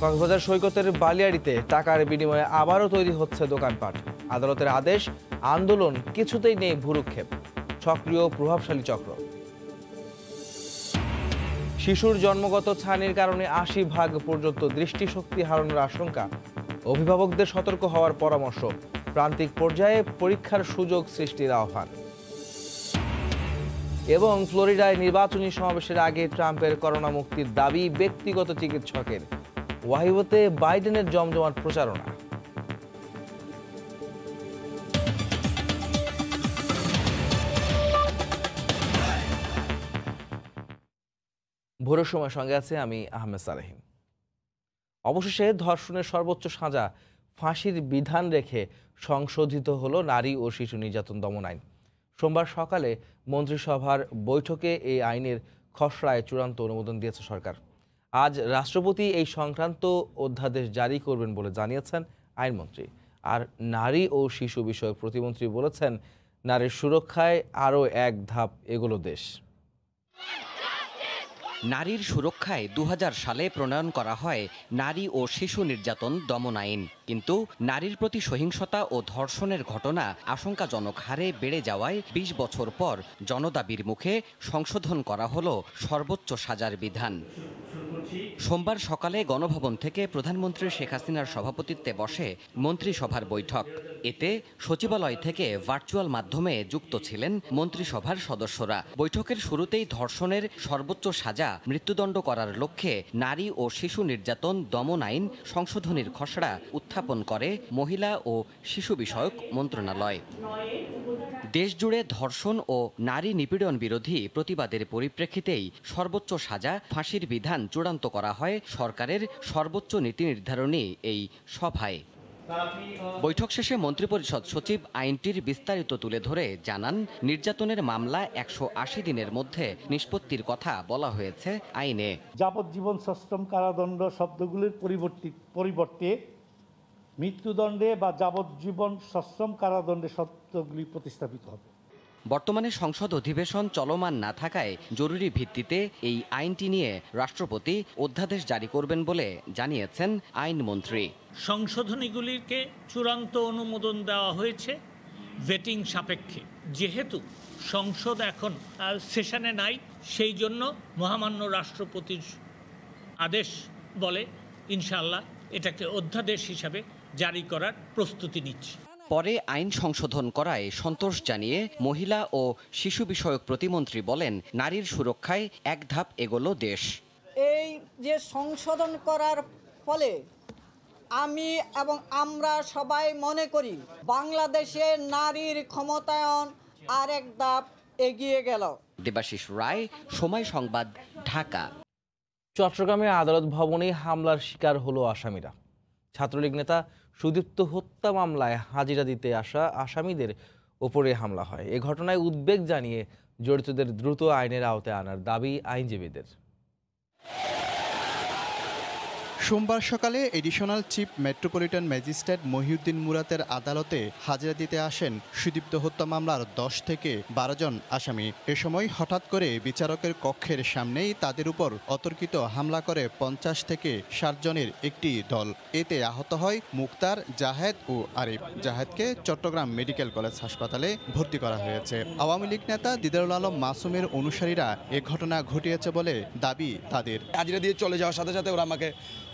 কক্সবাজার সৈকতের বালিয়াড়িতে টাকার বিনিময়ে আবারও তৈরি হচ্ছে দোকানপাট। আদালতের আদেশ, আন্দোলন কিছুতেই নেই ভূরুক্ষেপ, সক্রিয় প্রভাবশালী চক্র। শিশুর জন্মগত ছানির কারণে ৮০% পর্যন্ত দৃষ্টিশক্তি হারানোর আশঙ্কা, অভিভাবকদের সতর্ক হওয়ার পরামর্শ, প্রান্তিক পর্যায়ে পরীক্ষার সুযোগ সৃষ্টির আহ্বান। এবং ফ্লোরিডায় নির্বাচনী সমাবেশের আগে ট্রাম্পের করোনা মুক্তির দাবি ব্যক্তিগত চিকিৎসকের। ওয়াহিওতে বাইডেনের জমজমাট প্রচারণা। ভোরের সময় সঙ্গে আছে আমি আহমেদ সালেহিন। অবশেষে ধর্ষণের সর্বোচ্চ সাজা ফাঁসির বিধান রেখে সংশোধিত হলো নারী ও শিশু নির্যাতন দমন আইন। সোমবার সকালে মন্ত্রিসভার বৈঠকে এই আইনের খসড়ায় চূড়ান্ত অনুমোদন দিয়েছে সরকার। আজ রাষ্ট্রপতি এই সংক্রান্ত অধ্যাদেশ জারি করবেন বলে জানিয়েছেন আইনমন্ত্রী। আর নারী ও শিশু বিষয়ক প্রতিমন্ত্রী বলেছেন, নারীর সুরক্ষায় আরও এক ধাপ এগোলো দেশ। নারীর সুরক্ষায় ২০০০ সালে প্রণয়ন করা হয় নারী ও শিশু নির্যাতন দমন আইন। কিন্তু নারীর প্রতি সহিংসতা ও ধর্ষণের ঘটনা আশঙ্কাজনক হারে বেড়ে যাওয়ায় ২০ বছর পর জনদাবির মুখে সংশোধন করা হলো সর্বোচ্চ সাজার বিধান। সোমবার সকালে গণভবন থেকে প্রধানমন্ত্রী শেখ হাসিনার সভাপতিত্বে বসে মন্ত্রিসভার বৈঠক। এতে সচিবালয় থেকে ভার্চুয়াল মাধ্যমে যুক্ত ছিলেন মন্ত্রিসভার সদস্যরা। বৈঠকের শুরুতেই ধর্ষণের সর্বোচ্চ সাজা মৃত্যুদণ্ড করার লক্ষ্যে নারী ও শিশু নির্যাতন দমন আইন সংশোধনীর খসড়া উত্থাপন করে মহিলা ও শিশু বিষয়ক মন্ত্রণালয়। দেশজুড়ে ধর্ষণ ও নারী নিপীড়ন বিরোধী প্রতিবাদের পরিপ্রেক্ষিতেই সর্বোচ্চ সাজা ফাঁসির বিধান চূড়ান্ত করা হয় সরকারের সর্বোচ্চ নীতি নির্ধারণী এই সভায়। বৈঠক শেষে মন্ত্রিপরিষদ সচিব আইনটির বিস্তারিত তুলে ধরে জানান, নির্যাতনের মামলা ১৮০ দিনের মধ্যে নিষ্পত্তির কথা বলা হয়েছে আইনে। যাবজ্জীবন সশ্রম কারাদণ্ড শব্দগুলির পরিবর্তে মৃত্যুদণ্ডে বা যাবজ্জীবন সশ্রম কারাদণ্ডে শব্দগুলি প্রতিস্থাপিত হবে। বর্তমানে সংসদ অধিবেশন চলমান না থাকায় জরুরি ভিত্তিতে এই আইনটি নিয়ে রাষ্ট্রপতি অধ্যাদেশ জারি করবেন বলে জানিয়েছেন আইনমন্ত্রী। সংশোধনীগুলিকে চূড়ান্ত অনুমোদন দেওয়া হয়েছে ভেটিং সাপেক্ষে। যেহেতু সংসদ এখন সেশনে নাই, সেই জন্য মহামান্য রাষ্ট্রপতির আদেশ বলে ইনশাআল্লাহ এটাকে অধ্যাদেশ হিসাবে জারি করার প্রস্তুতি নিচ্ছে। পরে আইন সংশোধন করায় সন্তোষ জানিয়ে মহিলা ও শিশু বিষয়ক প্রতিমন্ত্রী বলেন, নারীর সুরক্ষায় এক ধাপ এগোলো দেশ। এই যে সংশোধন করার ফলে আমি এবং আমরা সবাই মনে করি বাংলাদেশে নারীর ক্ষমতায়ন আর এক ধাপ এগিয়ে গেল। দেবাশিস রায়, সময় সংবাদ, ঢাকা। চট্টগ্রামে আদালত ভবনে হামলার শিকার হলো আসামিরা। ছাত্রলীগ নেতা সুদীপ্ত হত্যা মামলায় হাজিরা দিতে আসা আসামিদের ওপরে হামলা হয়। এ ঘটনায় উদ্বেগ জানিয়ে জড়িতদের দ্রুত আইনের আওতায় আনার দাবি আইনজীবীদের। সোমবার সকালে additional chief metropolitan magistrate Mohiuddin মুরাদের আদালতে হাজিরা দিতে আসেন সুদীপ্ত হত্যা মামলার ১০ থেকে ১২ জন আসামি। এ সময় হঠাৎ করে বিচারকের কক্ষের সামনেই তাদের উপর অতর্কিত হামলা করে ৫০ থেকে ৬০ জনের একটি দল। এতে আহত হয় মুক্তার, জাহেদ ও আরিফ। জাহেদকে চট্টগ্রাম মেডিকেল কলেজ হাসপাতালে ভর্তি করা হয়েছে। আওয়ামী লীগ নেতা দিদারুল আলম মাসুমের অনুসারীরা এ ঘটনা ঘটিয়েছে বলে দাবি তাদের। হাজিরা দিয়ে চলে যাওয়ার সাথে সাথে ওরা আমাকে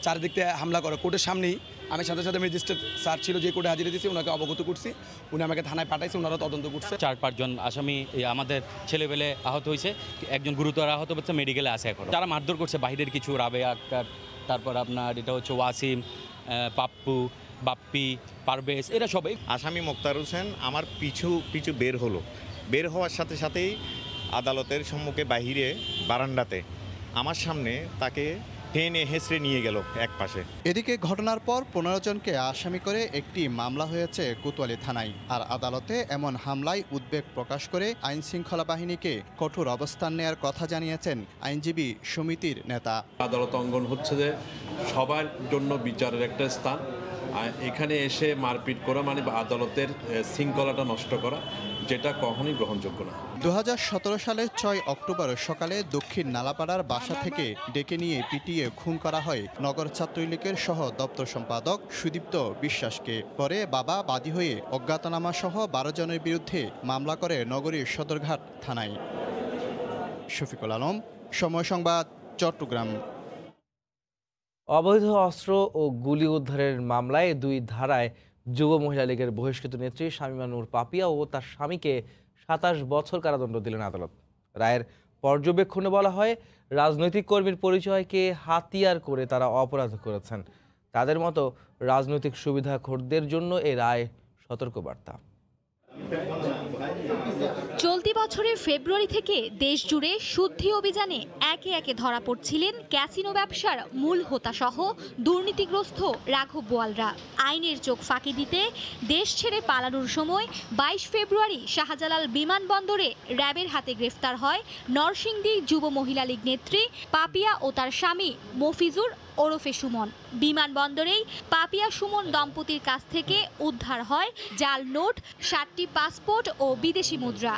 চারিদিক থেকে হামলা করে। কোর্টের সামনেই আমি সাথে সাথে ম্যাজিস্ট্রেট স্যার ছিল যে কোর্টে হাজিরা দিয়েছি, ওনাকে অবগত করছি, উনি আমাকে থানায় পাঠাইছে, ওনারা তদন্ত করছে। ৪-৫ জন আসামি আমাদের ছেলেবেলে আহত হয়েছে, একজন গুরুতর আহত হচ্ছে, মেডিকেলে আছে এখন। যারা মারধর করছে বাহিরের কিছু, রাবেয়া আক্তার, তারপর আপনার এটা হচ্ছে ওয়াসিম, পাপ্পু, বাপ্পি, পারভেজ, এরা সবাই। আসামি মোক্তার হোসেন আমার পিছু বের হওয়ার সাথে সাথেই আদালতের সম্মুখে বাহিরে বারান্দাতে আমার সামনে তাকে টেনে হেঁচড়ে নিয়ে গেল এক পাশে। এদিকে ঘটনার পর ১৫ জনকে আসামি করে একটি মামলা হয়েছে কোতোয়ালি থানায়। আর আদালতে এমন হামলায় উদ্বেগ প্রকাশ করে আইন শৃঙ্খলা বাহিনীকে কঠোর অবস্থান নেয়ার কথা জানিয়েছেন আইনজীবী সমিতির নেতা। আদালত অঙ্গন হচ্ছে যে সবার জন্য বিচারের একটা স্থান। এখানে এসে মারপিট করা মানে আদালতের শৃঙ্খলাটা নষ্ট করা, যেটা কখনোই গ্রহণযোগ্য না। 2017 সালের 6 অক্টোবর সকালে দক্ষিণ নালাপাড়ার বাসা থেকে ডেকে নিয়ে পিটিয়ে খুন করা হয় নগর ছাত্রলীগের সহ দপ্তর সম্পাদক সুদীপ্ত বিশ্বাসকে। পরে বাবা বাদী হয়ে অজ্ঞাতনামা সহ 12 জনের বিরুদ্ধে মামলা করে নগরীর সদরঘাট থানায়। শফিকুল আলম, সময় সংবাদ, চট্টগ্রাম। অবৈধ অস্ত্র ও গুলি উদ্ধারের মামলায় 2 ধারায় যুব মহিলা লীগের বহিষ্কৃত নেত্রী শামীমা নূর পাপিয়া ও তার স্বামীকে 27 বছর কারাদণ্ড দিলেন আদালত। রায়ের পর্যবেক্ষণে বলা হয়, রাজনৈতিক কর্মীর পরিচয়কে হাতিয়ার করে তারা অপরাধ করেছেন। তাদের মতো রাজনৈতিক সুবিধাখোরদের জন্য এ রায় সতর্কবার্তা। চলতি বছরের ফেব্রুয়ারি থেকে দেশজুড়ে শুদ্ধি অভিযানে একে একে ধরা পড়ছিলেন ক্যাসিনো ব্যবসার মূল হোতাসহ দুর্নীতিগ্রস্ত রাঘব বোয়ালরা। আইনের চোখ ফাঁকি দিতে দেশ ছেড়ে পালানোর সময় 22 ফেব্রুয়ারি শাহজালাল বিমানবন্দরে র্যাবের হাতে গ্রেফতার হয় নরসিংদী যুব মহিলা লীগ নেত্রী পাপিয়া ও তার স্বামী মফিজুর ওরফে সুমন। বিমানবন্দরেই পাপিয়া সুমন দম্পতির কাছ থেকে উদ্ধার হয় জাল নোট, 7টি পাসপোর্ট ও বিদেশি মুদ্রা।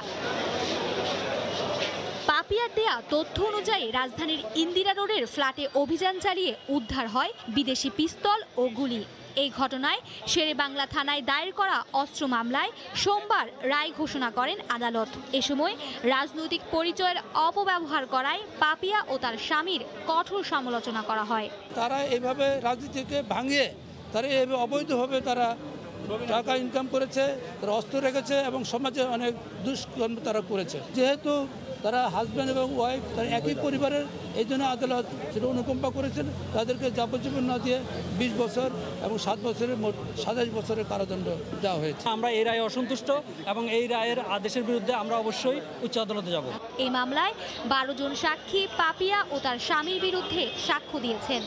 পাপিয়ার দেয়া তথ্য অনুযায়ী রাজধানীর ইন্দিরা রোডের ফ্ল্যাটে অভিযান চালিয়ে উদ্ধার হয় বিদেশি পিস্তল ও গুলি। এই ঘটনায় শেরেবাংলা থানায় দায়ের করা অস্ত্র মামলায় সোমবার রায় ঘোষণা করেন আদালত। এ সময় রাজনৈতিক পরিচয়ের অপব্যবহার করায় পাপিয়া ও তার স্বামীর কঠোর সমালোচনা করা হয়। তারা এইভাবে রাজনীতিকে ভাঙিয়ে তারা এইভাবে অবৈধভাবে তারা টাকা ইনকাম করেছে, তারা অস্ত্র রেখেছে এবং সমাজে অনেক দুষ্কর্ম তারা করেছে। যেহেতু তারা হাজব্যান্ড এবং ওয়াইফ তারা একই পরিবারের, এই জন্য আদালত সেটা অনুকম্পা করেছেন। তাদেরকে যাবজ্জীবন না দিয়ে 20 বছর এবং 7 বছরের মোট 27 বছরের কারাদণ্ড দেওয়া হয়েছে। আমরা এই রায়ে অসন্তুষ্ট এবং এই রায়ের আদেশের বিরুদ্ধে আমরা অবশ্যই উচ্চ আদালতে যাব। এই মামলায় 12 জন সাক্ষী পাপিয়া ও তার স্বামীর বিরুদ্ধে সাক্ষ্য দিয়েছেন।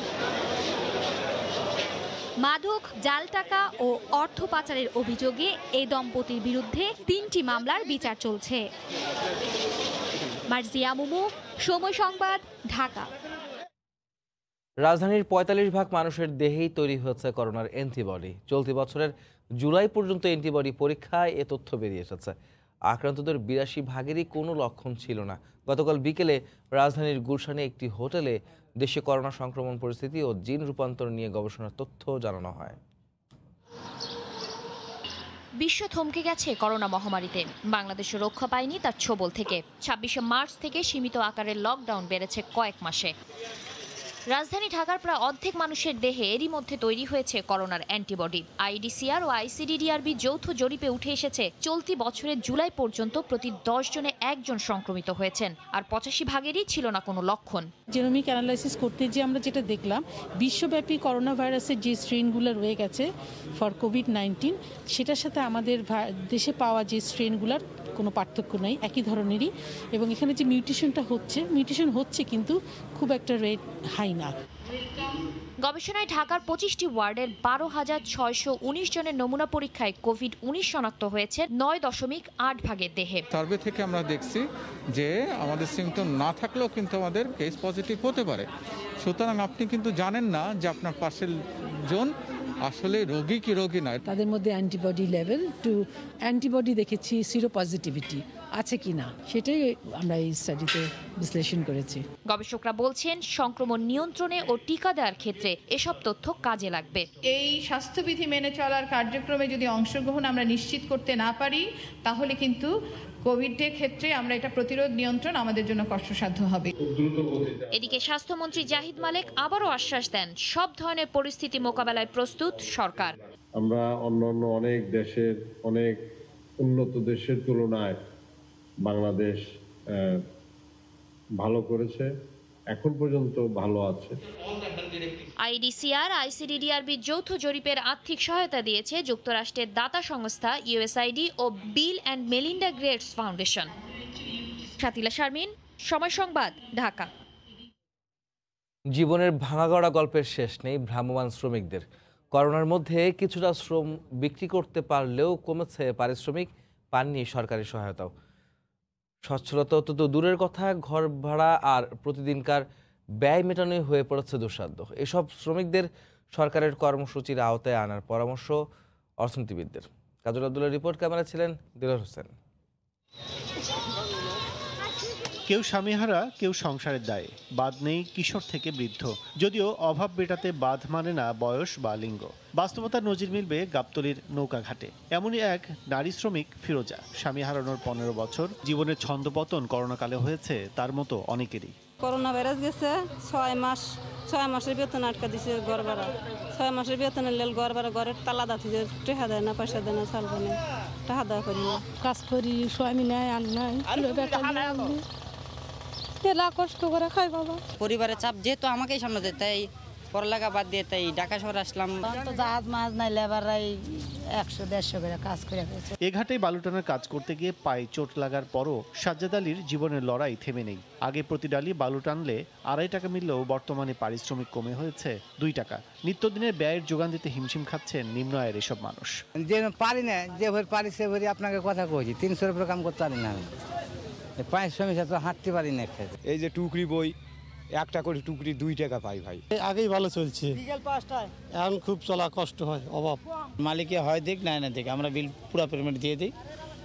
মাদক, জাল টাকা ও অর্থ পাচারের অভিযোগে এই দম্পতির বিরুদ্ধে 3টি মামলার বিচার চলছে। মার্জিয়া মুমু, সময় সংবাদ, ঢাকা। রাজধানীর 45% মানুষের দেহেই তৈরি হয়েছে করোনার অ্যান্টিবডি। চলতি বছরের জুলাই পর্যন্ত অ্যান্টিবডি পরীক্ষায় এ তথ্য বেরিয়ে এসেছে। আক্রান্তদের 82%-এরই কোনো লক্ষণ ছিল না। গতকাল বিকেলে রাজধানীর গুলশানে একটি হোটেলে দেশে করোনা সংক্রমণ পরিস্থিতি ও জিন রূপান্তর নিয়ে গবেষণার তথ্য জানানো হয়। বিশ্ব থমকে গেছে করোনা মহামারীতে, বাংলাদেশও রক্ষা পায়নি তার ছোবল থেকে। 26শে মার্চ থেকে সীমিত আকারের লকডাউন বেড়েছে কয়েক মাসে। রাজধানী ঢাকার প্রায় অর্ধেক মানুষের দেহে এরই মধ্যে তৈরি হয়েছে করোনার অ্যান্টিবডি। আইডিসিআর ও আইসিডিডিআরবি যৌথ জরিপে উঠে এসেছে চলতি বছরের জুলাই পর্যন্ত প্রতি 10 জনে 1 জন সংক্রমিত হয়েছেন, আর 85%-এরই ছিল না কোনো লক্ষণ। জেনোমিক অ্যানালাইসিস করতে যে আমরা যেটা দেখলাম, বিশ্বব্যাপী করোনা ভাইরাসের যে স্ট্রেনগুলো রয়ে গেছে ফর কোভিড-19, সেটার সাথে আমাদের দেশে পাওয়া যে স্ট্রেনগুলোর কোনো পার্থক্য নেই, একই ধরনেরই। এবং এখানে যে মিউটেশন হচ্ছে কিন্তু খুব একটা রেট হাই না। গবেষণায় ঢাকার 25টি ওয়ার্ডের 12,619 জনের নমুনা পরীক্ষায় কোভিড-19 শনাক্ত হয়েছে 9.8% দেহে। সার্ভে থেকে আমরা দেখছি যে আমাদের সিমটম না থাকলেও কিন্তু আমাদের কেস পজিটিভ হতে পারে। সুতরাং আপনি কিন্তু জানেন না যে আপনার পাশের জন আসলে রোগী কি রোগী নয়। তাদের মধ্যে অ্যান্টিবডি লেভেল টু অ্যান্টিবডি দেখেছি, সিরো পজিটিভিটি আছে কি না সেটাই আমরা এই স্টাডিতে বিশ্লেষণ করেছি। গবেষকরা বলছেন সংক্রমণ নিয়ন্ত্রণে ও টিকা দেওয়ার ক্ষেত্রে এসব তথ্য কাজে লাগবে। এই স্বাস্থ্যবিধি মেনে চলার কার্যক্রমে যদি অংশগ্রহণ আমরা নিশ্চিত করতে না পারি, তাহলে কিন্তু কোভিডের ক্ষেত্রে আমরা এটা প্রতিরোধ নিয়ন্ত্রণ আমাদের জন্য কষ্টসাধ্য হবে। এদিকে স্বাস্থ্যমন্ত্রী জাহিদ মালেক আবারও আশ্বাস দেন, সব ধরনের পরিস্থিতি মোকাবেলায় প্রস্তুত সরকার। আমরা অন্যান্য অনেক দেশের, অনেক উন্নত দেশের তুলনায় বাংলাদেশ ভালো করেছে, এখন পর্যন্ত ভালো আছে। আইডিসিআর আইসিডিডিআরবি যৌথ জরিপের আর্থিক সহায়তা দিয়েছে যুক্তরাষ্ট্রের দাতা সংস্থা ইউএসআইডি ও Bill and Melinda Gates foundation. Shatila Sharmin, সময় সংবাদ, ঢাকা। জীবনের ভাঙাগড়া গল্পের শেষ নেই ভ্রাম্যমাণ শ্রমিকদের। করোনার মধ্যে কিছুটা শ্রম বিক্রি করতে পারলেও কমেছে পারিশ্রমিক, পাননি সরকারি সহায়তাও। সচ্ছলতা তো দূরের কথা, ঘর ভাড়া আর প্রতিদিনকার ব্যয় মেটানোই হয়ে পড়েছে দুঃসাধ্য। এসব শ্রমিকদের সরকারের কর্মসূচির আওতায় আনার পরামর্শ অর্থনীতিবিদদের। কাজল আব্দুল্লাহর রিপোর্ট, ক্যামেরা ছিলেন দিলর হোসেন। কেউ স্বামীহারা, কেউ সংসারের দায়ে, বাদ নেই কিশোর থেকে বৃদ্ধ। যদিও অভাব মেটাতে বাদ মানে না বয়স বা লিঙ্গ। বাস্তবতার নজির মিলবে গাবতলীর নৌকাঘাটে। এমনই এক নারী শ্রমিক ফিরোজা। স্বামী হারানোর 15 বছর, জীবনের ছন্দপতন করোনাকালে হয়েছে তার মতো অনেকেরই। করোনা ভাইরাস গেছে 6 মাসের বেতন আটকা দিছে ঘর ভাড়া। 6 মাসের বেতনের লেল ঘর ভাড়া, ঘরের তালা দাঁতি যে টাকা দেয় না, পয়সা দেয় না, চাল দেয় না, টাকা দেওয়া করি না। কাজ করি, স্বামী নাই, আর নাই, তেলা কষ্ট করে খাই বাবা। পরিবারের চাপ যেহেতু আমাকেই সামলাতে, তাই পড়ালেখা বাদ দিয়ে তাই ঢাকা শহরে আসলাম। তো জাহাজ মাছ নাই, লেবাররাই 100-150 করে কাজ করে ফেলছে। এ ঘাটে বালুটানার কাজ করতে গিয়ে পায়ে চোট লাগার পরও সাজ্জাদ আলীর জীবনের লড়াই থেমে নেই। আগে প্রতি ডালি বালু টানলে 2.5 টাকা মিললেও বর্তমানে পারিশ্রমিক কমে হয়েছে 2 টাকা। নিত্যদিনের ব্যয়ের যোগান দিতে হিমশিম খাচ্ছেন নিম্ন আয়ের এসব মানুষ। যে পারি না, যে ভরে পারি সে ভরে আপনাকে কথা কইছি, 300 উপরে কাম করতে পারি না, পারিশ্রমিক তো হাঁটতে পারি না। এই যে টুকরি বই, একটা করে টুকরি 2 টাকা পাই ভাই। আগেই ভালো চলছে, এখন খুব চলা কষ্ট হয়, অভাব। মালিকে হয় দিক না না দিক, আমরা বিল পুরো পেমেন্ট দিয়ে দিই,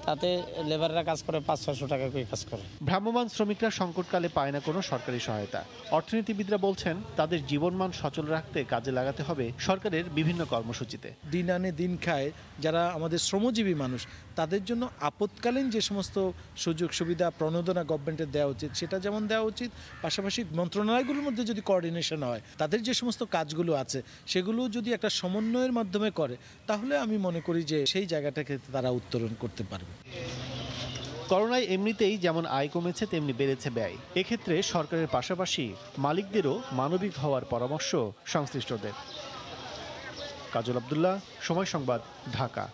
তাতে লেবাররা কাজ করে 500-600 টাকা করে কাজ করে। ভ্রাম্যমাণ শ্রমিকরা সংকটকালে পায় না কোনো সরকারি সহায়তা। অর্থনীতিবিদরা বলছেন তাদের জীবনমান সচল রাখতে কাজে লাগাতে হবে সরকারের বিভিন্ন কর্মসূচিতে। দিন আনে দিন খায় যারা আমাদের শ্রমজীবী মানুষ, তাদের জন্য আপৎকালীন যে সমস্ত সুযোগ সুবিধা প্রণোদনা গভর্নমেন্টের দেওয়া উচিত সেটা যেমন দেওয়া উচিত, পাশাপাশি মন্ত্রণালয়গুলোর মধ্যে যদি কোঅর্ডিনেশন হয়, তাদের যে সমস্ত কাজগুলো আছে সেগুলো যদি একটা সমন্বয়ের মাধ্যমে করে, তাহলে আমি মনে করি যে সেই জায়গাটাকে তারা উত্তরণ করতে পারবে। করোনায় এমনিতেই যেমন আয় কমেছে তেমনি বেড়েছে ব্যয়। এক্ষেত্রে সরকারের পাশাপাশি মালিকদেরও মানবিক হওয়ার পরামর্শ সংশ্লিষ্টদের। কাজল আব্দুল্লাহ, সময় সংবাদ, ঢাকা।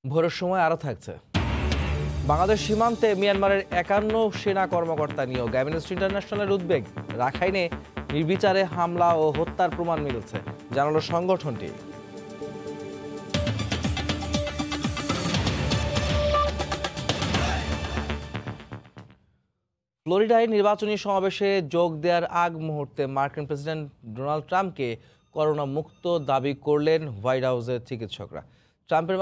ভোরের সময় আরও থাকছে। বাংলাদেশ সীমান্তে মিয়ানমারের 51 সেনা কর্মকর্তা নিয়োগ। অ্যামনেস্টি ইন্টারন্যাশনালের উদ্বেগ, রাখাইনে নির্বিচারে হামলা ও হত্যার প্রমাণ মিলছে, জানালো সংগঠনটি। ফ্লোরিডায় নির্বাচনী সমাবেশে যোগ দেওয়ার আগ মুহূর্তে মার্কিন প্রেসিডেন্ট ডোনাল্ড ট্রাম্পকে করোনা মুক্ত দাবি করলেন হোয়াইট হাউসের চিকিৎসকরা। ট্রাম্পের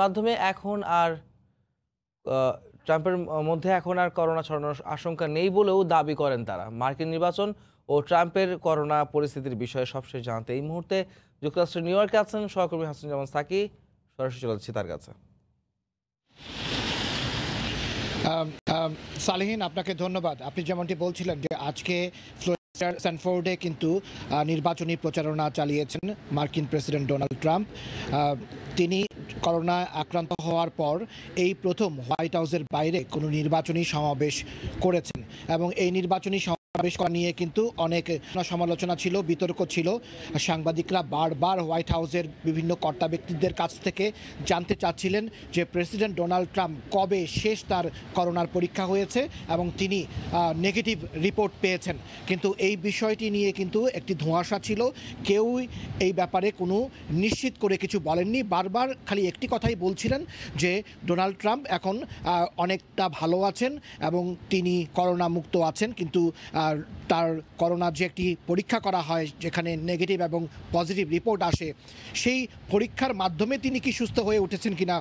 মধ্যে এখন আর করোনা ছড়ানোর আশঙ্কা নেই বলেও দাবি করেন তারা। মার্কিন নির্বাচন ও ট্রাম্পের করোনা পরিস্থিতির বিষয়ে সবশেষ জানতে এই মুহূর্তে যুক্তরাষ্ট্রের নিউ ইয়র্কে আছেন সহকর্মী হাসানুজ্জামান সাকি। সরাসরি চলে যাচ্ছি তার কাছে। সালেহিন, আপনাকে ধন্যবাদ। আপনি যেমনটি বলছিলেন যে আজকে ফ্লোরিডার স্যানফোর্ডে কিন্তু নির্বাচনী প্রচারণা চালিয়েছেন মার্কিন প্রেসিডেন্ট ডোনাল্ড ট্রাম্প। তিনি করোনা আক্রান্ত হওয়ার পর এই প্রথম হোয়াইট হাউসের বাইরে কোনো নির্বাচনী সমাবেশ করেছেন এবং এই নির্বাচনী সমাবেশ করা নিয়ে কিন্তু অনেক সমালোচনা ছিল, বিতর্ক ছিল। সাংবাদিকরা বারবার হোয়াইট হাউসের বিভিন্ন কর্তা ব্যক্তিদের কাছ থেকে জানতে চাচ্ছিলেন যে প্রেসিডেন্ট ডোনাল্ড ট্রাম্প কবে শেষ তার করোনার পরীক্ষা হয়েছে এবং তিনি নেগেটিভ রিপোর্ট পেয়েছেন। কিন্তু এই বিষয়টি নিয়ে কিন্তু একটি ধোঁয়াশা ছিল, কেউই এই ব্যাপারে কোনো নিশ্চিত করে কিছু বলেননি। বারবার খালি একটি কথাই বলছিলেন যে ডোনাল্ড ট্রাম্প এখন অনেকটা ভালো আছেন এবং তিনি করোনা মুক্ত আছেন, কিন্তু তার করোনার যে একটি পরীক্ষা করা হয় যেখানে নেগেটিভ এবং পজিটিভ রিপোর্ট আসে, সেই পরীক্ষার মাধ্যমে তিনি কি সুস্থ হয়ে উঠেছেন কিনা,